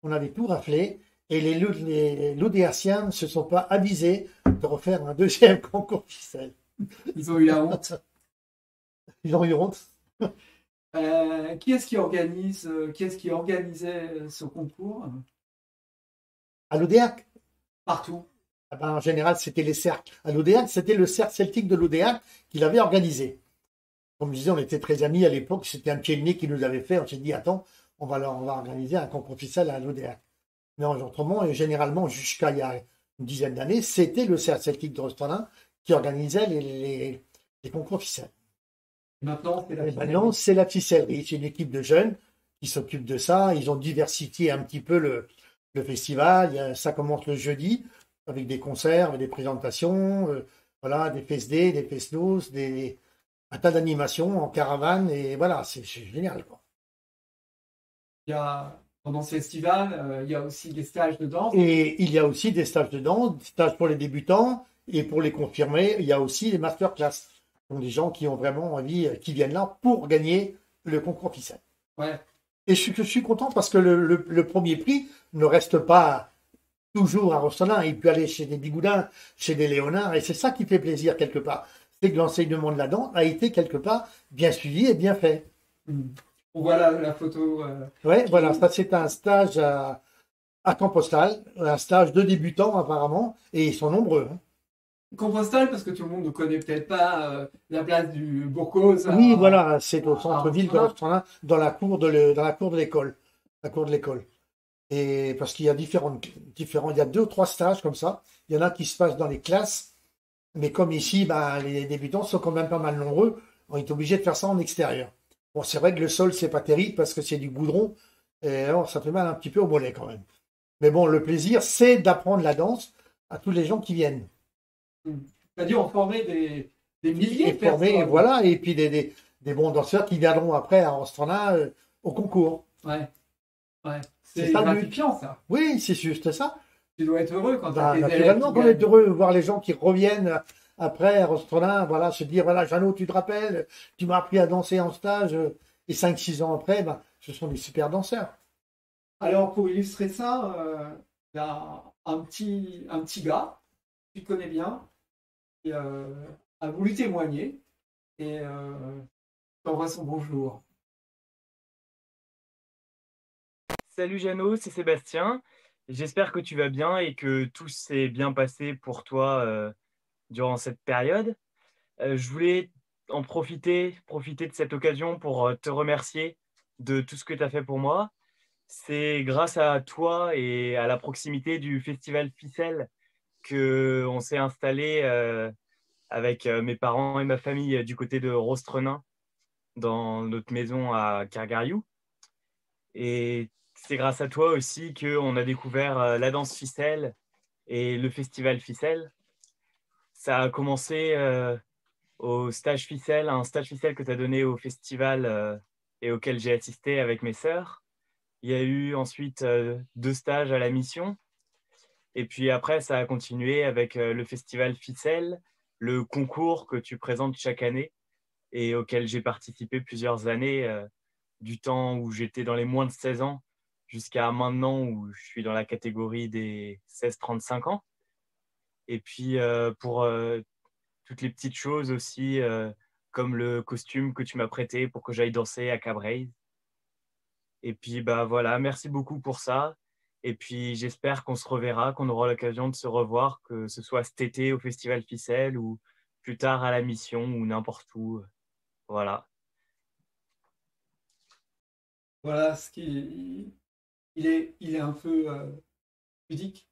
On avait tout raflé et les Loudéaciens ne se sont pas avisés de refaire un deuxième concours ficelle. Ils ont eu la honte. Ils ont eu honte. Qui est-ce qui organisait ce concours? À l'Odéac, Partout. ah ben, en général, c'était les cercles. À l'Odéac, c'était le cercle celtique de l'Odéac qui l'avait organisé. Comme je disais, on était très amis à l'époque. C'était un pied de nez qui nous avait fait. On s'est dit, attends, on va organiser un concours ficelle à l'Odéac. Mais autrement, et généralement, jusqu'à il y a une dizaine d'années, c'était le cercle celtique de Rostolland qui organisait les concours ficelle. Maintenant, c'est la Et maintenant, c'est la ficellerie. C'est une équipe de jeunes qui s'occupe de ça. Ils ont diversifié un petit peu le festival. Ça commence le jeudi avec des concerts, avec des présentations, voilà, des fest-days, des fest-noz, un tas d'animations en caravane. Et voilà, c'est génial, quoi. Pendant ce festival, il y a aussi des stages de danse. Et il y a aussi des stages de danse, des stages pour les débutants et pour les confirmés. Il y a aussi les masterclass. Donc des gens qui ont vraiment envie, qui viennent là pour gagner le concours ficelle. Ouais. Et je suis content parce que le premier prix ne reste pas toujours à Rostolland. Il peut aller chez des Bigoudins, chez des Léonards, et c'est ça qui fait plaisir quelque part. C'est que l'enseignement de la danse a été quelque part bien suivi et bien fait. On voit la photo. Ouais, voilà, ça c'est un stage à Compostelle, un stage de débutants apparemment, et ils sont nombreux. Hein. Compostelle, parce que tout le monde ne connaît peut-être pas la place du Bourcos. Oui, voilà, c'est au centre-ville de Rostolland. Rostolland, dans la cour de l'école. La cour de l'école. Et parce qu'il y a il y a 2 ou 3 stages comme ça. Il y en a qui se passent dans les classes, mais comme ici, ben, les débutants sont quand même pas mal nombreux, on est obligé de faire ça en extérieur. Bon, c'est vrai que le sol, c'est pas terrible parce que c'est du goudron, et alors, ça fait mal un petit peu au mollet quand même. Mais bon, le plaisir, c'est d'apprendre la danse à tous les gens qui viennent. C'est-à-dire, on formait des milliers Et de personnes. former, voilà, et puis des bons danseurs qui viendront après à Rostolland au concours. Ouais. C'est C'est ça, gratifiant, ça. Oui, c'est juste ça. Tu dois être heureux quand tu Bah, as tes élèves naturellement, qui qu'on est gagnent. heureux de voir les gens qui reviennent après à Rostolland, voilà, se dire, voilà, Jeannot, tu te rappelles, tu m'as appris à danser en stage, et 5-6 ans après, ben, ce sont des super danseurs. Alors, pour illustrer ça, il y a un petit gars, tu le connais bien, qui a voulu témoigner et t'envoie son bonjour. Salut Jeannot, c'est Sébastien. J'espère que tu vas bien et que tout s'est bien passé pour toi durant cette période. Je voulais profiter de cette occasion pour te remercier de tout ce que tu as fait pour moi. C'est grâce à toi et à la proximité du Festival Ficelle qu'on s'est installé avec mes parents et ma famille du côté de Rostrenain dans notre maison à Kergariou. Et c'est grâce à toi aussi qu'on a découvert la danse ficelle et le festival ficelle. Ça a commencé au stage ficelle, un stage ficelle que tu as donné au festival et auquel j'ai assisté avec mes sœurs. Il y a eu ensuite 2 stages à la mission. Et puis après, ça a continué avec le festival ficelle, le concours que tu présentes chaque année et auquel j'ai participé plusieurs années, du temps où j'étais dans les moins de 16 ans jusqu'à maintenant où je suis dans la catégorie des 16-35 ans. Et puis pour toutes les petites choses aussi, comme le costume que tu m'as prêté pour que j'aille danser à Cabreuil. Et puis, bah voilà, merci beaucoup pour ça. Et puis, j'espère qu'on se reverra, qu'on aura l'occasion de se revoir, que ce soit cet été au Festival Ficelle ou plus tard à la Mission ou n'importe où. Voilà. Voilà, il est un peu pudique.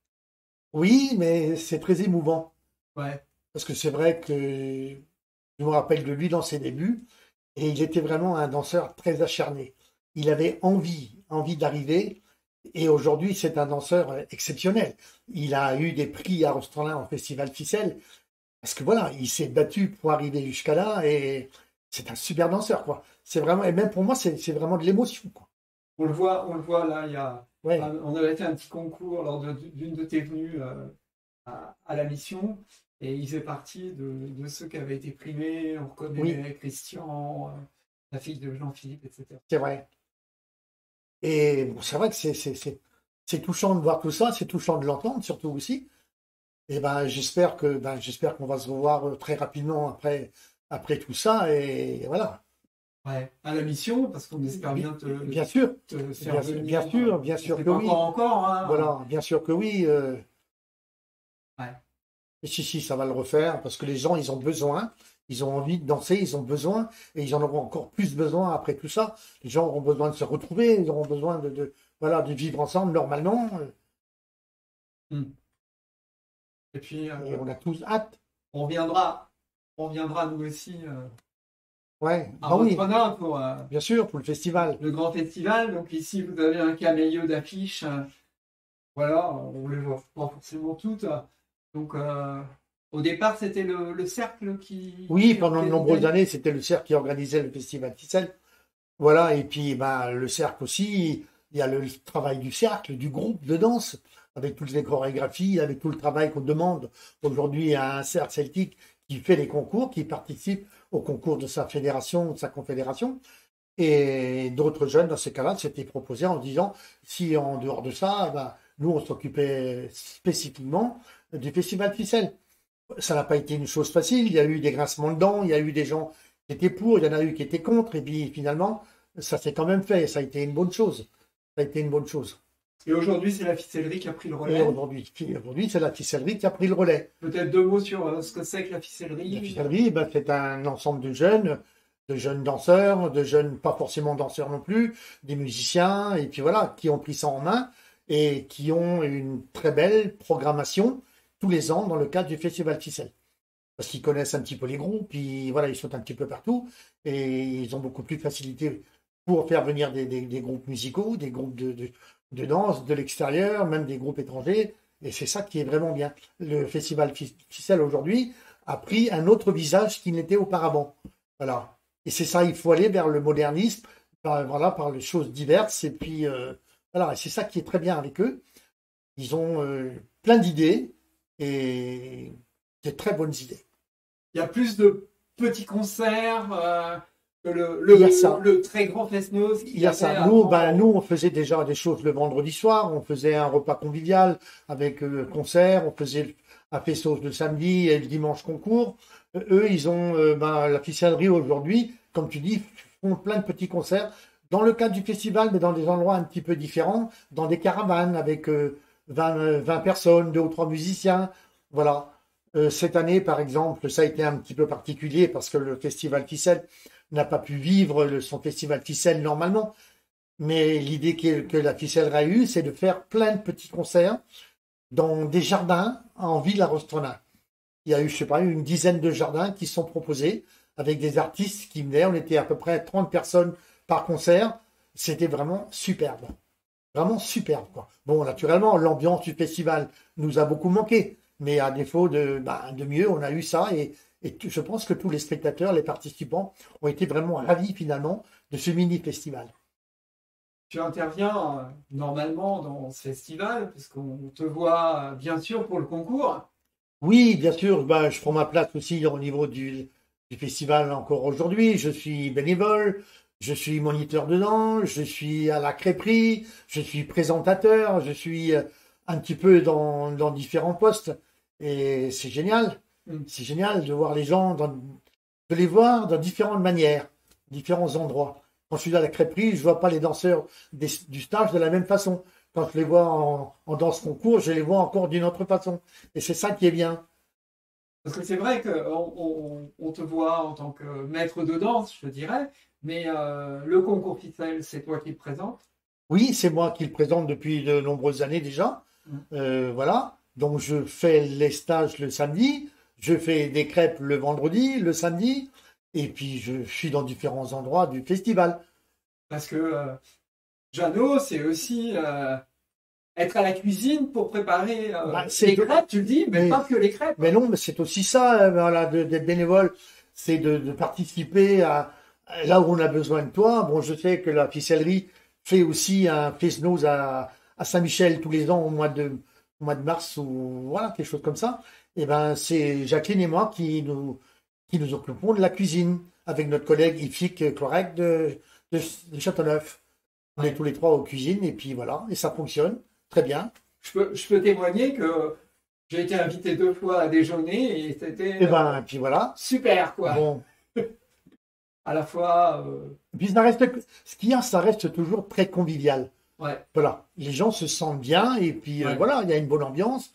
Oui, mais c'est très émouvant. Ouais. Parce que c'est vrai que je me rappelle de lui dans ses débuts, et il était vraiment un danseur très acharné. Il avait envie d'arriver, et aujourd'hui, c'est un danseur exceptionnel. Il a eu des prix à Rostrelin en Festival Ficelle, parce que voilà, il s'est battu pour arriver jusqu'à là, et c'est un super danseur, quoi. C'est vraiment, et même pour moi, c'est vraiment de l'émotion, quoi. On le voit là, Ouais. on avait fait un petit concours lors d'une de tes venues à la Mission, et il fait partie de ceux qui avaient été primés. On reconnaît Christian, la fille de Jean-Philippe, etc. C'est vrai. Et bon, c'est vrai que c'est touchant de voir tout ça, c'est touchant de l'entendre surtout aussi. Et j'espère qu'on va se revoir très rapidement après tout ça, et voilà. Ouais, à la Mission, parce qu'on espère bien bien sûr, te faire venir. Bien sûr que pas oui. encore, hein. Voilà, bien sûr que oui. Ouais. Et si, ça va le refaire, parce que les gens, ils ont besoin, ils ont envie de danser, ils ont besoin, et ils en auront encore plus besoin après tout ça. Les gens auront besoin de se retrouver, ils auront besoin voilà, de vivre ensemble normalement. Et puis, et on a tous hâte. On viendra nous aussi. Ouais, à oui. Rostrelin pour bien sûr, pour le festival. Le grand festival. Donc ici, vous avez un caméo d'affiches. Voilà, on les voit pas forcément toutes. Donc au départ, c'était le cercle qui. Oui, pendant de nombreuses années, c'était le cercle qui organisait le festival Ficelle. Voilà, et puis le cercle aussi, il y a le travail du cercle, du groupe de danse, avec toutes les chorégraphies, avec tout le travail qu'on demande aujourd'hui à un cercle celtique qui fait les concours, qui participe au concours de sa fédération, de sa confédération. Et d'autres jeunes, dans ces cas-là, s'étaient proposés en disant, si en dehors de ça, nous, on s'occupait spécifiquement du festival Ficelle. Ça n'a pas été une chose facile, il y a eu des grincements de dents, il y a eu des gens qui étaient pour, il y en a eu qui étaient contre, et puis finalement, ça s'est quand même fait, ça a été une bonne chose. Ça a été une bonne chose. Et aujourd'hui, c'est la ficellerie qui a pris le relais. Et aujourd'hui, c'est la ficellerie qui a pris le relais. Peut-être 2 mots sur ce que c'est que la ficellerie. La ficellerie, c'est un ensemble de jeunes danseurs, de jeunes pas forcément danseurs non plus, des musiciens, et puis voilà, qui ont pris ça en main et qui ont une très belle programmation tous les ans dans le cadre du Festival Ficelle. Parce qu'ils connaissent un petit peu les groupes, puis voilà, ils sont un petit peu partout, et ils ont beaucoup plus de facilité pour faire venir des groupes musicaux, des groupes de danse de l'extérieur, même des groupes étrangers, et c'est ça qui est vraiment bien. Le Festival Ficelle aujourd'hui a pris un autre visage qu'il n'était auparavant. Voilà. Et c'est ça, il faut aller vers le modernisme, par les choses diverses, et puis voilà, et c'est ça qui est très bien avec eux. Ils ont plein d'idées, et de très bonnes idées. Il y a plus de petits concerts que le très grand Fest-Noz. Il y a ça. Nous, on faisait déjà des choses le vendredi soir. On faisait un repas convivial avec concert. On faisait un Fest-Noz le samedi et le dimanche concours. Eux, ils ont la ficellerie aujourd'hui, comme tu dis, font plein de petits concerts dans le cadre du festival, mais dans des endroits un petit peu différents, dans des caravanes avec 20 personnes, 2 ou 3 musiciens. Voilà. Cette année, par exemple, ça a été un petit peu particulier parce que le Festival Ficelle n'a pas pu vivre son Festival Ficelle normalement. Mais l'idée que la Ficellerie a eue, c'est de faire plein de petits concerts dans des jardins en ville à Rostrelin. Il y a eu, je sais pas, une dizaine de jardins qui sont proposés avec des artistes qui venaient. On était à peu près 30 personnes par concert. C'était vraiment superbe. Vraiment superbe, quoi. Bon, naturellement, l'ambiance du festival nous a beaucoup manqué. Mais à défaut de mieux, on a eu ça. Et je pense que tous les spectateurs, les participants, ont été vraiment ravis, finalement, de ce mini-festival. Tu interviens normalement dans ce festival, puisqu'on te voit, bien sûr, pour le concours. Oui, bien sûr. Je prends ma place aussi au niveau du festival encore aujourd'hui. Je suis bénévole. Je suis moniteur dedans, je suis à la crêperie, je suis présentateur, je suis un petit peu dans différents postes. Et c'est génial. C'est génial de voir les gens, de les voir dans différentes manières, différents endroits. Quand je suis à la crêperie, je vois pas les danseurs du stage de la même façon. Quand je les vois en danse concours, je les vois encore d'une autre façon. Et c'est ça qui est bien. Parce que c'est vrai qu'on te voit en tant que maître de danse, je te dirais, mais le concours ficelle, c'est toi qui le présentes. Oui, c'est moi qui le présente depuis de nombreuses années déjà. Voilà. Donc je fais les stages le samedi, je fais des crêpes le vendredi, le samedi, et puis je suis dans différents endroits du festival. Parce que Jeannot, c'est aussi être à la cuisine pour préparer les crêpes, tu le dis, mais pas que les crêpes. Mais non, mais c'est aussi ça, voilà, d'être bénévole, c'est de participer à là où on a besoin de toi. Bon, je sais que la ficellerie fait aussi un face-nose à Saint-Michel tous les ans au mois de mars ou voilà, quelque chose comme ça. Et ben, c'est Jacqueline et moi qui nous occupons de la cuisine avec notre collègue Yves Clorec de Châteauneuf. On est tous les trois aux cuisines et puis voilà, et ça fonctionne très bien. Je peux témoigner que j'ai été invité 2 fois à déjeuner et c'était et ben, puis voilà. Super, quoi. Bon. À la fois. Puis ça reste, ce qu'il y a, ça reste toujours très convivial. Ouais. Voilà, les gens se sentent bien et puis voilà, il y a une bonne ambiance.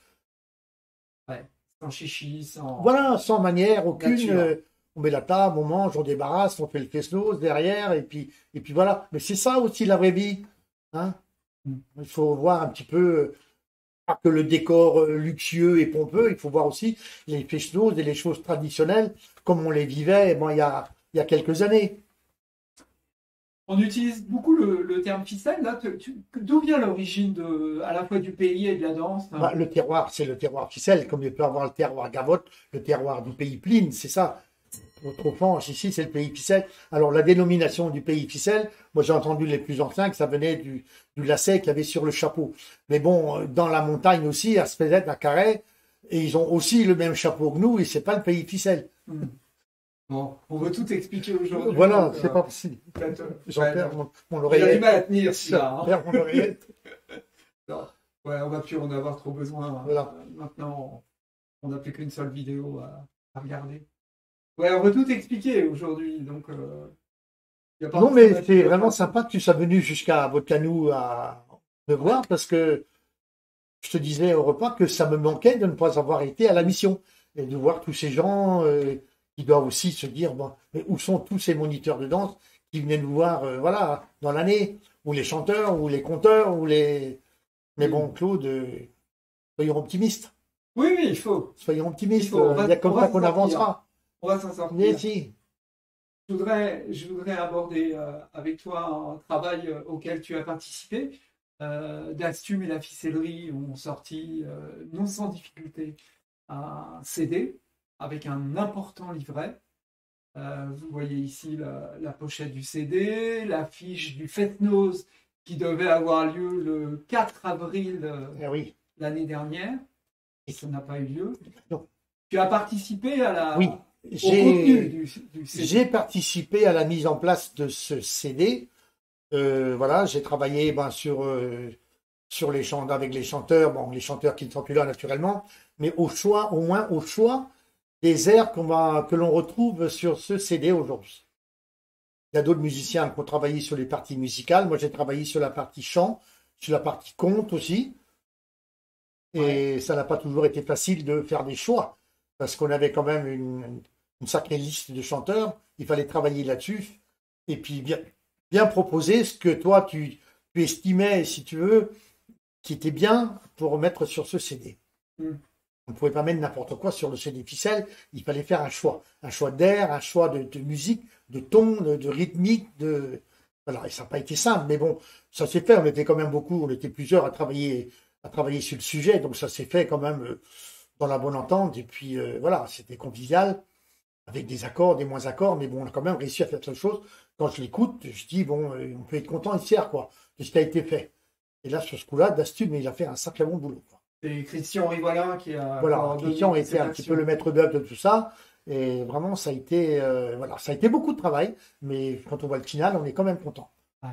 Ouais. Sans chichi, sans. Voilà, sans manière aucune. On met la table, on mange, on débarrasse, on fait le fest-noz derrière et puis voilà. Mais c'est ça aussi la vraie vie. Hein. Il faut voir un petit peu, pas que le décor luxueux et pompeux, il faut voir aussi les fest-noz et les choses traditionnelles comme on les vivait il y a quelques années. On utilise beaucoup le terme ficelle. Là, d'où vient l'origine à la fois du pays et de la danse, hein? Le terroir, c'est le terroir ficelle, comme il peut avoir le terroir Gavotte, le terroir du pays Pline, c'est ça. Autrefois, ici, c'est le pays ficelle. Alors, la dénomination du pays ficelle, moi, j'ai entendu les plus anciens que ça venait du lacet qu'il y avait sur le chapeau. Mais bon, dans la montagne aussi, à Spézet, à Carhaix, et ils ont aussi le même chapeau que nous, et c'est pas le pays ficelle. Bon, on veut tout expliquer aujourd'hui. Voilà, c'est pas possible. J'en perds mon oreillette. J'ai du mal à tenir celui-là. J'en perds mon oreillette. Ouais, on va plus en avoir trop besoin. Voilà. Maintenant, on n'a plus qu'une seule vidéo à regarder. Ouais, on veut tout expliquer aujourd'hui, donc. Non, mais c'est vraiment sympa que tu sois venu jusqu'à Vodkanou à me voir parce que je te disais au repas que ça me manquait de ne pas avoir été à la mission et de voir tous ces gens qui doivent aussi se dire bon, mais où sont tous ces moniteurs de danse qui venaient nous voir voilà, dans l'année, ou les chanteurs, ou les conteurs, ou les. Mais bon, Claude, soyons optimistes. Oui, il faut. Soyons optimistes. Il y a comme ça qu'on avancera. On va s'en sortir. Mais si. Je voudrais aborder avec toi un travail auquel tu as participé. Dastum et la ficellerie ont sorti, non sans difficulté, un CD avec un important livret. Vous voyez ici la pochette du CD, l'affiche du fest-noz qui devait avoir lieu le 4 avril l'année dernière. Et ça n'a pas eu lieu. Non. Tu as participé à la... Oui. J'ai participé à la mise en place de ce CD. Voilà, j'ai travaillé sur les chants avec les chanteurs, les chanteurs qui ne sont plus là naturellement, mais au moins au choix des airs que l'on retrouve sur ce CD aujourd'hui. Il y a d'autres musiciens qui ont travaillé sur les parties musicales. Moi, j'ai travaillé sur la partie chant, sur la partie conte aussi. Et ça n'a pas toujours été facile de faire des choix parce qu'on avait quand même une sacrée liste de chanteurs, il fallait travailler là-dessus, et puis bien proposer ce que toi tu estimais, si tu veux, qui était bien pour mettre sur ce CD. On ne pouvait pas mettre n'importe quoi sur le CD ficelle, il fallait faire un choix d'air, un choix de musique, de ton, de rythmique, voilà, et ça n'a pas été simple, mais bon, ça s'est fait, on était quand même beaucoup, on était plusieurs à travailler sur le sujet, donc ça s'est fait quand même dans la bonne entente, et puis voilà, c'était convivial, avec des accords, des moins accords, mais bon, on a quand même réussi à faire quelque chose. Quand je l'écoute, je dis, bon, on peut être content et fier, quoi, de ce qui a été fait. Et là, sur ce coup-là, Dastum, il a fait un sacré bon boulot, quoi. C'est Christian Rivolin qui a... Voilà, Christian était un petit peu le maître d'œuvre de tout ça, et vraiment, ça a été beaucoup de travail, mais quand on voit le final, on est quand même content. Ouais.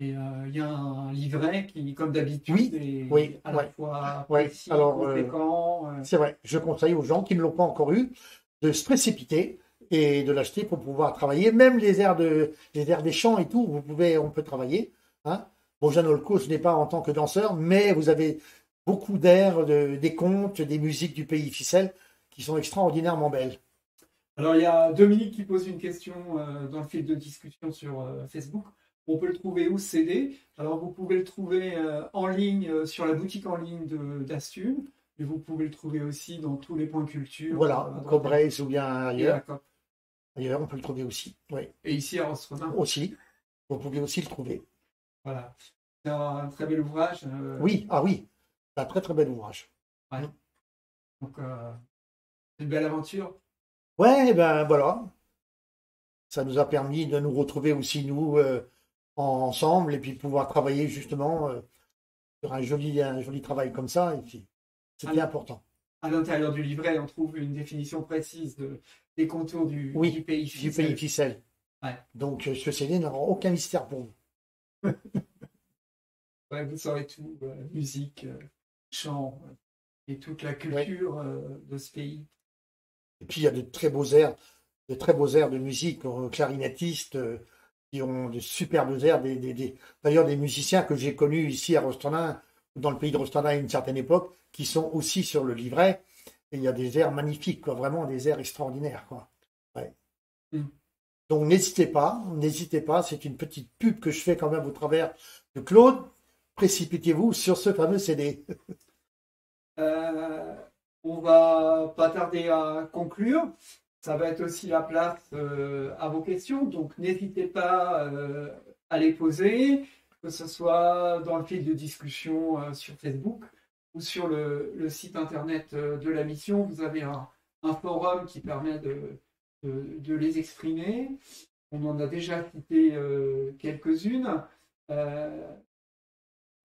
Et il y a un livret qui, comme d'habitude, est à la fois précis, conséquent. C'est vrai, je conseille aux gens qui ne l'ont pas encore eu de se précipiter. et de l'acheter pour pouvoir travailler. Même les airs des chants et tout, on peut travailler. Hein. Bon, Jeannot Lecaus, je n'ai pas en tant que danseur, mais vous avez beaucoup d'airs, des contes, des musiques du pays Ficelle qui sont extraordinairement belles. Alors, il y a Dominique qui pose une question dans le fil de discussion sur Facebook. On peut le trouver où, ce CD? Alors, vous pouvez le trouver en ligne, sur la boutique en ligne d'Astume, mais vous pouvez le trouver aussi dans tous les points culture. Voilà, Cobraise ou bien ailleurs. Et Ailleurs, on peut le trouver aussi. Oui. Et ici, à Rostronin. Aussi. Vous pouvez aussi le trouver. Voilà. C'est un très bel ouvrage. Oui, c'est un très très bel ouvrage. Ouais. Donc, c'est une belle aventure. Ouais, ben voilà. Ça nous a permis de nous retrouver aussi, nous, ensemble, et puis pouvoir travailler justement sur un joli travail comme ça. Et puis, c'était important. À l'intérieur du livret, on trouve une définition précise des contours du pays Ficelle. Du pays Ficelle. Ouais. Donc, ce CD n'aura aucun mystère pour vous. Ouais, vous saurez tout, musique, chant, et toute la culture de ce pays. Et puis, il y a de très beaux airs de musique, clarinettistes, qui ont de superbes airs. D'ailleurs, des musiciens que j'ai connus ici à Rostronin, dans le pays de Rostronin à une certaine époque, qui sont aussi sur le livret. Et il y a des airs magnifiques, quoi, vraiment des airs extraordinaires. Quoi. Ouais. Donc, n'hésitez pas, c'est une petite pub que je fais quand même au travers de Claude. Précipitez-vous sur ce fameux CD. On va pas tarder à conclure. Ça va être aussi la place à vos questions, donc n'hésitez pas à les poser, que ce soit dans le fil de discussion sur Facebook ou sur le site internet de la mission. Vous avez un forum qui permet de les exprimer. On en a déjà cité quelques-unes.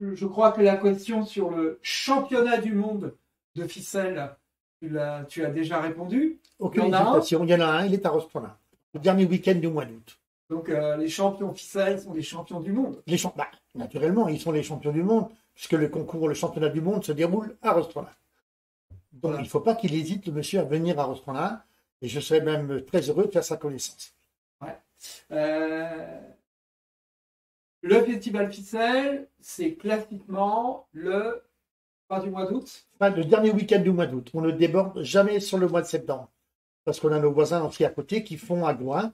Je crois que la question sur le championnat du monde de ficelle, tu as déjà répondu. Aucune hésitation. Il y en a un, il est à Rostronin, le dernier week-end du mois d'août. Donc les champions ficelle sont des champions du monde. Naturellement, ils sont les champions du monde, puisque le championnat du monde se déroule à Rostronin. Donc il ne faut pas qu'il hésite, le monsieur, à venir à Rostronin, et je serais même très heureux de faire sa connaissance. Ouais. Le festival ficelle, c'est classiquement le fin du mois d'août. Le dernier week-end du mois d'août. On ne déborde jamais sur le mois de septembre. Parce qu'on a nos voisins aussi à côté qui font à Gouin.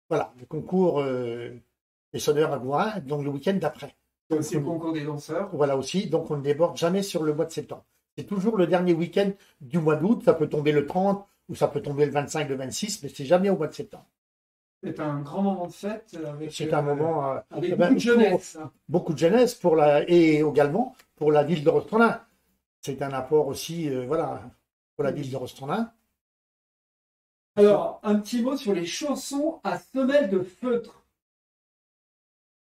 Voilà, le concours des sonneurs à Gouin, donc le week-end d'après. C'est aussi le concours des danseurs. Voilà aussi, donc on ne déborde jamais sur le mois de septembre. C'est toujours le dernier week-end du mois d'août. Ça peut tomber le 30 ou ça peut tomber le 25, le 26, mais c'est jamais au mois de septembre. C'est un grand moment de fête. C'est un moment avec beaucoup de jeunesse. Beaucoup de jeunesse et également pour la ville de Rostronin. C'est un apport aussi, pour la ville de Rostronin. Alors, un petit mot sur les chaussons à semelle de feutre.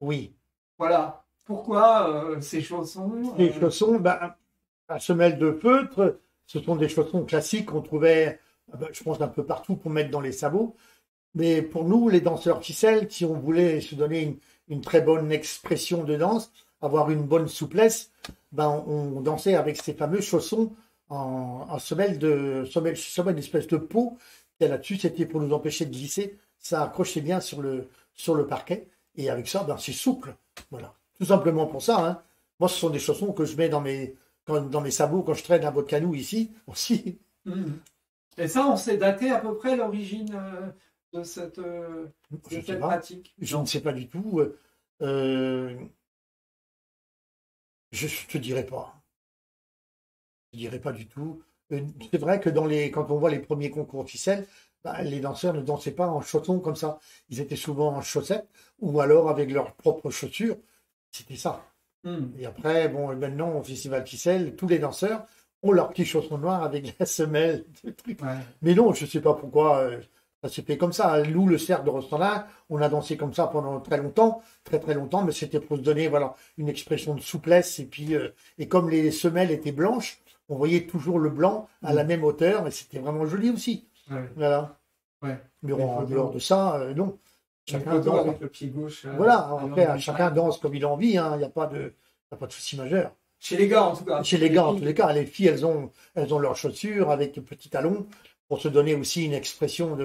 Oui. Voilà. Pourquoi ces chaussons Les chaussons, à semelle de feutre, ce sont des chaussons classiques qu'on trouvait, je pense, un peu partout pour mettre dans les sabots. Mais pour nous, les danseurs ficelle, si on voulait se donner une très bonne expression de danse, avoir une bonne souplesse, on dansait avec ces fameux chaussons en semelle d'espèce de peau qu'il y a là-dessus. C'était pour nous empêcher de glisser. Ça accrochait bien sur le parquet. Et avec ça, c'est souple. Voilà. Tout simplement pour ça. Hein. Moi, ce sont des chaussons que je mets dans mes sabots quand je traîne à votre canot ici aussi. Et ça, on sait dater à peu près l'origine de cette pratique. Je ne sais pas du tout. Je ne te dirai pas. Je ne dirai pas du tout. C'est vrai que quand on voit les premiers concours ficelle, les danseurs ne dansaient pas en chaussons comme ça. Ils étaient souvent en chaussettes ou alors avec leurs propres chaussures. C'était ça. Et après, maintenant, au festival ficelle, tous les danseurs ont leurs petits chaussons noirs avec la semelle. Ouais. Mais non, je ne sais pas pourquoi ça s'est fait comme ça. Nous, le cercle de Rostronin, on a dansé comme ça pendant très longtemps, mais c'était pour se donner une expression de souplesse. Et puis, et comme les semelles étaient blanches, on voyait toujours le blanc à la même hauteur, et c'était vraiment joli aussi. Ouais. Voilà. Ouais. Mais en dehors de ça, non. Chacun danse avec le pied gauche. Voilà, après, chacun danse comme il a envie, il n'y a pas de souci majeur. Chez les gars, en tout cas. Chez les gars, en tous les cas. Les filles, elles ont leurs chaussures avec petits talons pour se donner aussi une expression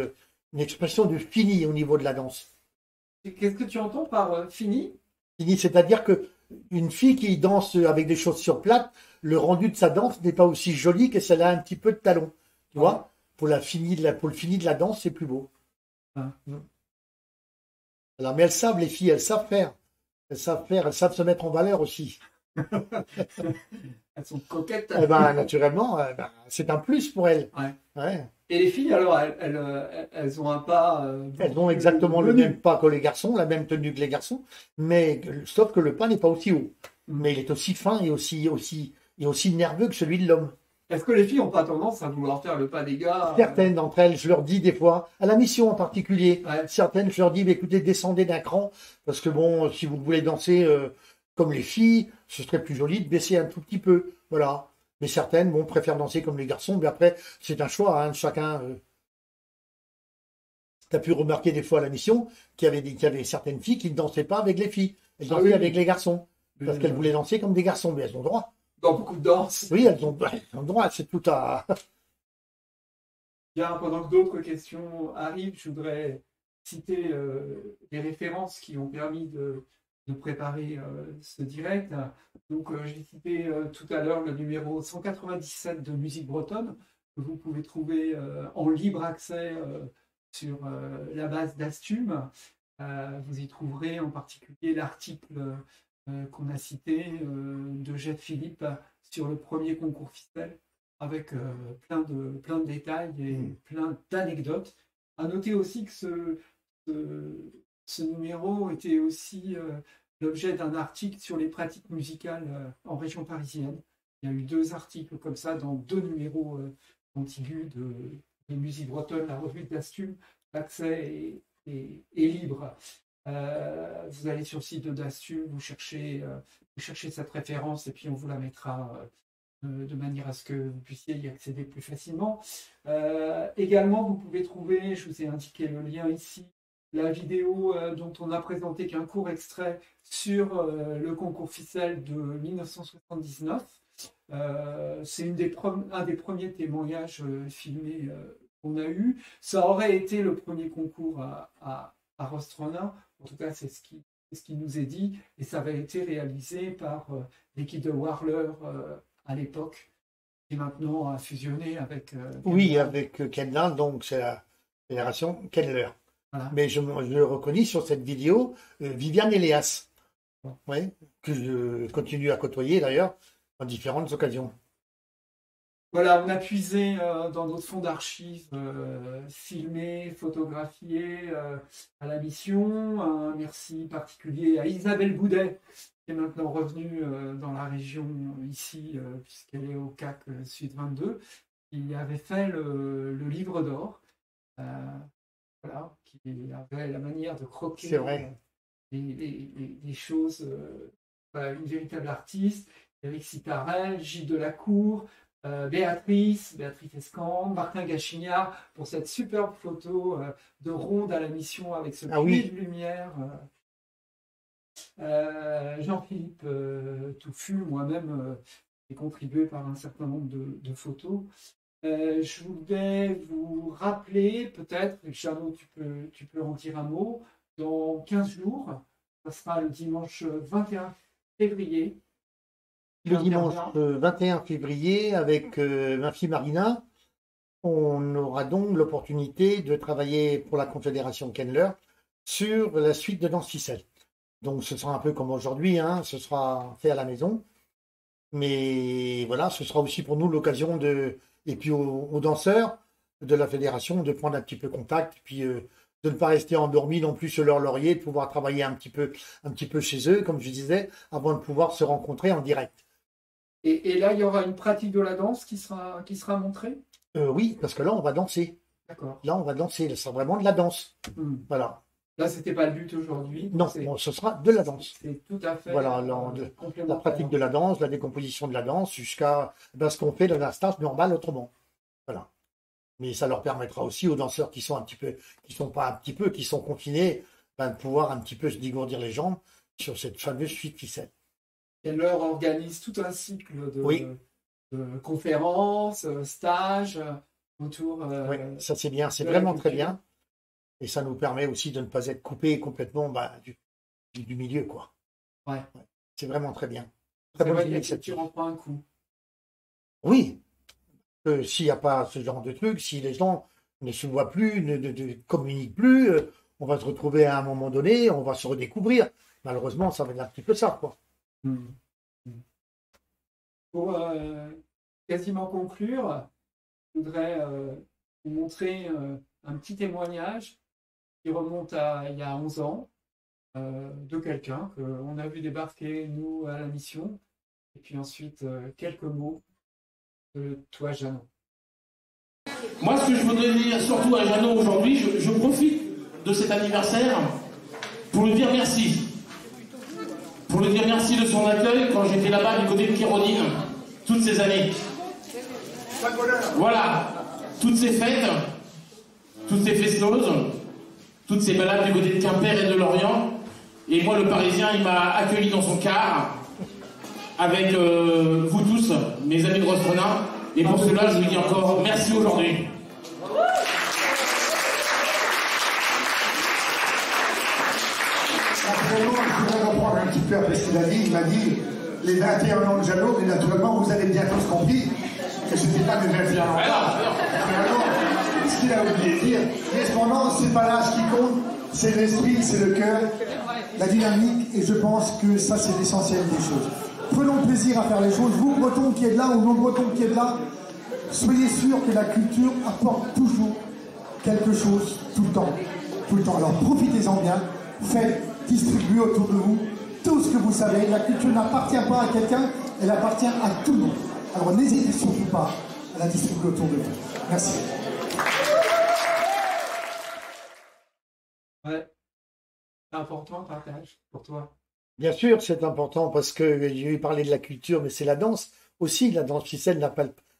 une expression de fini au niveau de la danse. Qu'est-ce que tu entends par fini? Fini, c'est-à-dire que une fille qui danse avec des chaussures plates, le rendu de sa danse n'est pas aussi joli que si elle a un petit peu de talon. Tu vois? Pour le fini de la danse, c'est plus beau. Ah. Alors, mais elles savent, les filles, elles savent faire. Elles savent se mettre en valeur aussi. Elles sont coquettes. Eh ben, naturellement, c'est un plus pour elles. Ouais. Ouais. Et les filles, alors, elles ont un pas. Elles ont exactement le même pas que les garçons, la même tenue que les garçons, mais sauf que le pas n'est pas aussi haut. Mais il est aussi fin et aussi nerveux que celui de l'homme. Est-ce que les filles n'ont pas tendance à vouloir faire le pas des gars? Certaines d'entre elles, je leur dis des fois, à la mission en particulier, certaines, je leur dis, mais écoutez, descendez d'un cran, parce que bon, si vous voulez danser comme les filles, ce serait plus joli de baisser un tout petit peu. Voilà. Mais certaines, bon, préfèrent danser comme les garçons, mais après, c'est un choix, hein, de chacun. Tu as pu remarquer des fois à la mission qu'il y avait certaines filles qui ne dansaient pas avec les filles. Elles dansaient avec les garçons. Parce qu'elles voulaient danser comme des garçons, mais elles ont droit. Dans beaucoup de danses. Oui, elles ont droit, c'est tout à. Bien, pendant que d'autres questions arrivent, je voudrais citer les références qui ont permis de préparer ce direct. Donc, j'ai cité tout à l'heure le numéro 197 de Musique Bretonne, que vous pouvez trouver en libre accès sur la base d'Astume. Vous y trouverez en particulier l'article qu'on a cité de Jette Philippe sur le premier concours ficelle, avec plein de détails et plein d'anecdotes. À noter aussi que ce numéro était aussi l'objet d'un article sur les pratiques musicales en région parisienne. Il y a eu 2 articles comme ça dans 2 numéros contigus de Musique Bretonne, la revue d'Astume. L'accès est libre. Vous allez sur le site de Dastume, vous cherchez cette référence et puis on vous la mettra de manière à ce que vous puissiez y accéder plus facilement. Également, vous pouvez trouver, je vous ai indiqué le lien ici, la vidéo dont on a présenté qu'un court extrait sur le concours ficelle de 1979. C'est un des premiers témoignages filmés qu'on a eu. Ça aurait été le premier concours à Rostrona. En tout cas, c'est ce qui nous est dit. Et ça avait été réalisé par l'équipe de Warler à l'époque, qui maintenant a fusionné avec... oui, avec Kenlan, donc c'est la fédération Kendler. Voilà. Mais je reconnais sur cette vidéo Viviane Elias, ouais, que je continue à côtoyer d'ailleurs en différentes occasions. Voilà, on a puisé dans notre fonds d'archives filmés, photographiés à la mission. Un merci particulier à Isabelle Boudet, qui est maintenant revenue dans la région ici, puisqu'elle est au CAC Sud 22, qui avait fait le livre d'or, voilà, qui avait la manière de croquer les choses. Voilà, une véritable artiste. Éric Sitarel, Gilles Delacour, Béatrice Escande, Martin Gachignard, pour cette superbe photo de ronde à la mission avec ce puits de lumière. Jean-Philippe Touffu, moi-même, j'ai contribué par un certain nombre de photos. Je voulais vous rappeler, peut-être, Charlot, tu peux en dire un mot, dans 15 jours, ça sera le dimanche 21 février. Le dimanche 21 février, avec ma fille Marina, on aura donc l'opportunité de travailler pour la Confédération Kendler sur la suite de Danse Ficelle. Donc ce sera un peu comme aujourd'hui, hein, ce sera fait à la maison. Mais voilà, ce sera aussi pour nous l'occasion et puis aux danseurs de la fédération de prendre un petit peu contact, puis de ne pas rester endormis non plus sur leur laurier, de pouvoir travailler un petit peu chez eux, comme je disais, avant de pouvoir se rencontrer en direct. Et là, il y aura une pratique de la danse qui sera montrée? Oui, parce que là, on va danser. D'accord. Là, on va danser. C'est vraiment de la danse. Voilà. Là, ce n'était pas le but aujourd'hui. Non, bon, ce sera de la danse. C'est tout à fait voilà, la pratique de la danse, la décomposition de la danse, jusqu'à ce qu'on fait dans la stage normale autrement. Voilà. Mais ça leur permettra aussi aux danseurs qui sont qui sont confinés, de pouvoir un petit peu se dégourdir les jambes sur cette fameuse suite ficelle. Kendler organise tout un cycle de conférences, stages autour. Oui, ça c'est bien, c'est vraiment très bien. Et ça nous permet aussi de ne pas être coupé complètement du milieu, quoi. Ouais. C'est vraiment très bien. C'est vrai que la culture en prend un coup. Oui. S'il n'y a pas ce genre de truc, si les gens ne se voient plus, ne communiquent plus, on va se retrouver à un moment donné, on va se redécouvrir. Malheureusement, ça va être un petit peu ça, quoi. Pour quasiment conclure, je voudrais vous montrer un petit témoignage qui remonte à il y a 11 ans de quelqu'un qu'on a vu débarquer, nous, à la mission. Et puis ensuite, quelques mots de toi, Jeannot. Moi, ce que je voudrais dire surtout à Jeannot aujourd'hui, je profite de cet anniversaire pour lui dire merci. Pour lui dire merci de son accueil quand j'étais là-bas du côté de Kéronine, toutes ces années. Voilà, toutes ces fêtes, toutes ces festoses, toutes ces balades du côté de Quimper et de Lorient. Et moi, le Parisien, il m'a accueilli dans son car avec vous tous, mes amis de Rostrenin. Et pour cela, je lui dis encore merci aujourd'hui. Actuellement, je voudrais reprendre un petit peu après ce qu'il a dit. Il m'a dit les 21 ans de Jeannot, mais naturellement, vous avez bien tous compris que ce n'était pas mes 21 ans. Ce qu'il a oublié de dire, mais cependant, c'est pas l'âge qui compte, c'est l'esprit, c'est le cœur, la dynamique, et je pense que ça, c'est l'essentiel des choses. Prenons plaisir à faire les choses. Vous, Bretons qui êtes là, ou non-Bretons qui êtes là, soyez sûrs que la culture apporte toujours quelque chose tout le temps. Tout le temps. Alors profitez-en bien, faites, distribuez autour de vous tout ce que vous savez. La culture n'appartient pas à quelqu'un, elle appartient à tout le monde. Alors n'hésitez surtout pas à la distribuer autour de vous. Merci. Ouais. C'est important le partage pour toi. Bien sûr, c'est important parce que j'ai eu parlé de la culture, mais c'est la danse aussi. La danse ficelle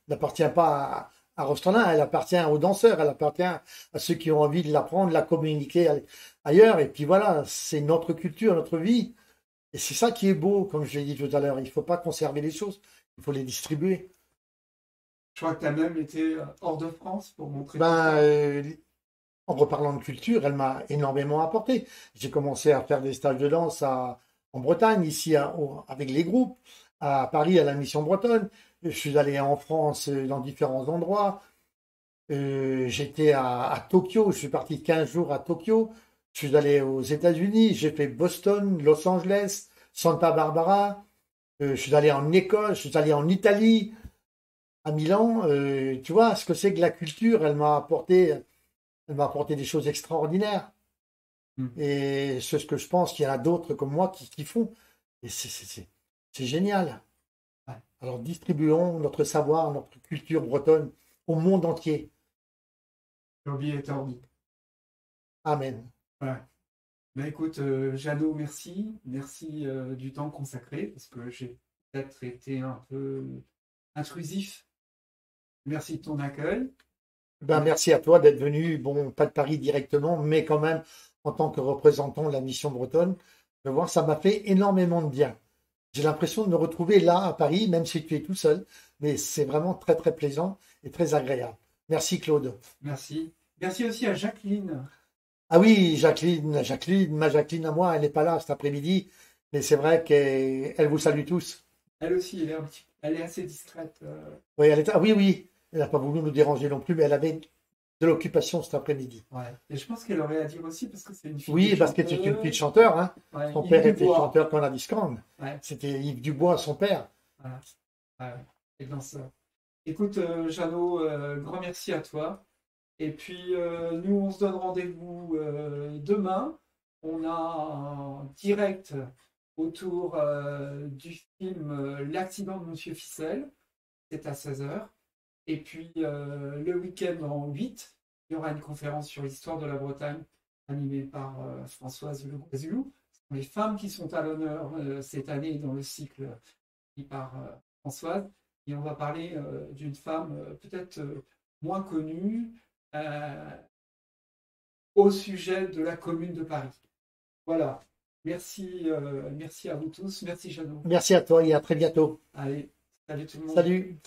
n'appartient pas à Rostrenin, elle appartient aux danseurs, elle appartient à ceux qui ont envie de l'apprendre, de la communiquer ailleurs. Et puis voilà, c'est notre culture, notre vie. Et c'est ça qui est beau, comme je l'ai dit tout à l'heure. Il ne faut pas conserver les choses, il faut les distribuer. Je crois que tu as même été hors de France pour montrer. En reparlant de culture, elle m'a énormément apporté. J'ai commencé à faire des stages de danse en Bretagne, ici avec les groupes, à Paris à la Mission Bretonne. Je suis allé en France dans différents endroits. J'étais à Tokyo, je suis parti 15 jours à Tokyo. Je suis allé aux États-Unis, j'ai fait Boston, Los Angeles, Santa Barbara. Je suis allé en Écosse, je suis allé en Italie, à Milan. Tu vois, ce que c'est que la culture, elle m'a apporté des choses extraordinaires. Et c'est ce que je pense qu'il y en a d'autres comme moi qui font. Et c'est génial. Ouais. Alors distribuons notre savoir, notre culture bretonne au monde entier. L'envie est envie. Amen. Ouais. Ben écoute, Jeannot, merci. Merci du temps consacré, parce que j'ai peut-être été un peu intrusif. Merci de ton accueil. Merci à toi d'être venu, bon, pas de Paris directement, mais quand même en tant que représentant de la mission bretonne. Je vois, ça m'a fait énormément de bien. J'ai l'impression de me retrouver là à Paris, même si tu es tout seul, mais c'est vraiment très très plaisant et très agréable. Merci Claude. Merci. Merci aussi à Jacqueline. Ah oui, ma Jacqueline à moi, elle n'est pas là cet après-midi, mais c'est vrai qu'elle vous salue tous. Elle aussi, elle est assez distraite. Oui, oui. Elle n'a pas voulu nous déranger non plus, mais elle avait de l'occupation cet après-midi. Ouais. Et je pense qu'elle aurait à dire aussi, parce que c'est une fille. Oui, parce que c'est une fille de chanteur. Hein. Ouais, son Yves père Dubois. était chanteur quand la discorde. Ouais. C'était Yves Dubois, son père. Voilà. Ouais. Et danseur. Écoute, Jeannot, grand merci à toi. Et puis, nous, on se donne rendez-vous demain. On a un direct autour du film L'accident de Monsieur Ficelle. C'est à 16h. Et puis, le week-end en 8, il y aura une conférence sur l'histoire de la Bretagne animée par Françoise Legroux-Zulou. Ce sont les femmes qui sont à l'honneur cette année dans le cycle par Françoise. Et on va parler d'une femme peut-être moins connue au sujet de la Commune de Paris. Voilà. Merci à vous tous. Merci Jeannot. Merci à toi et à très bientôt. Allez, salut tout le monde. Salut.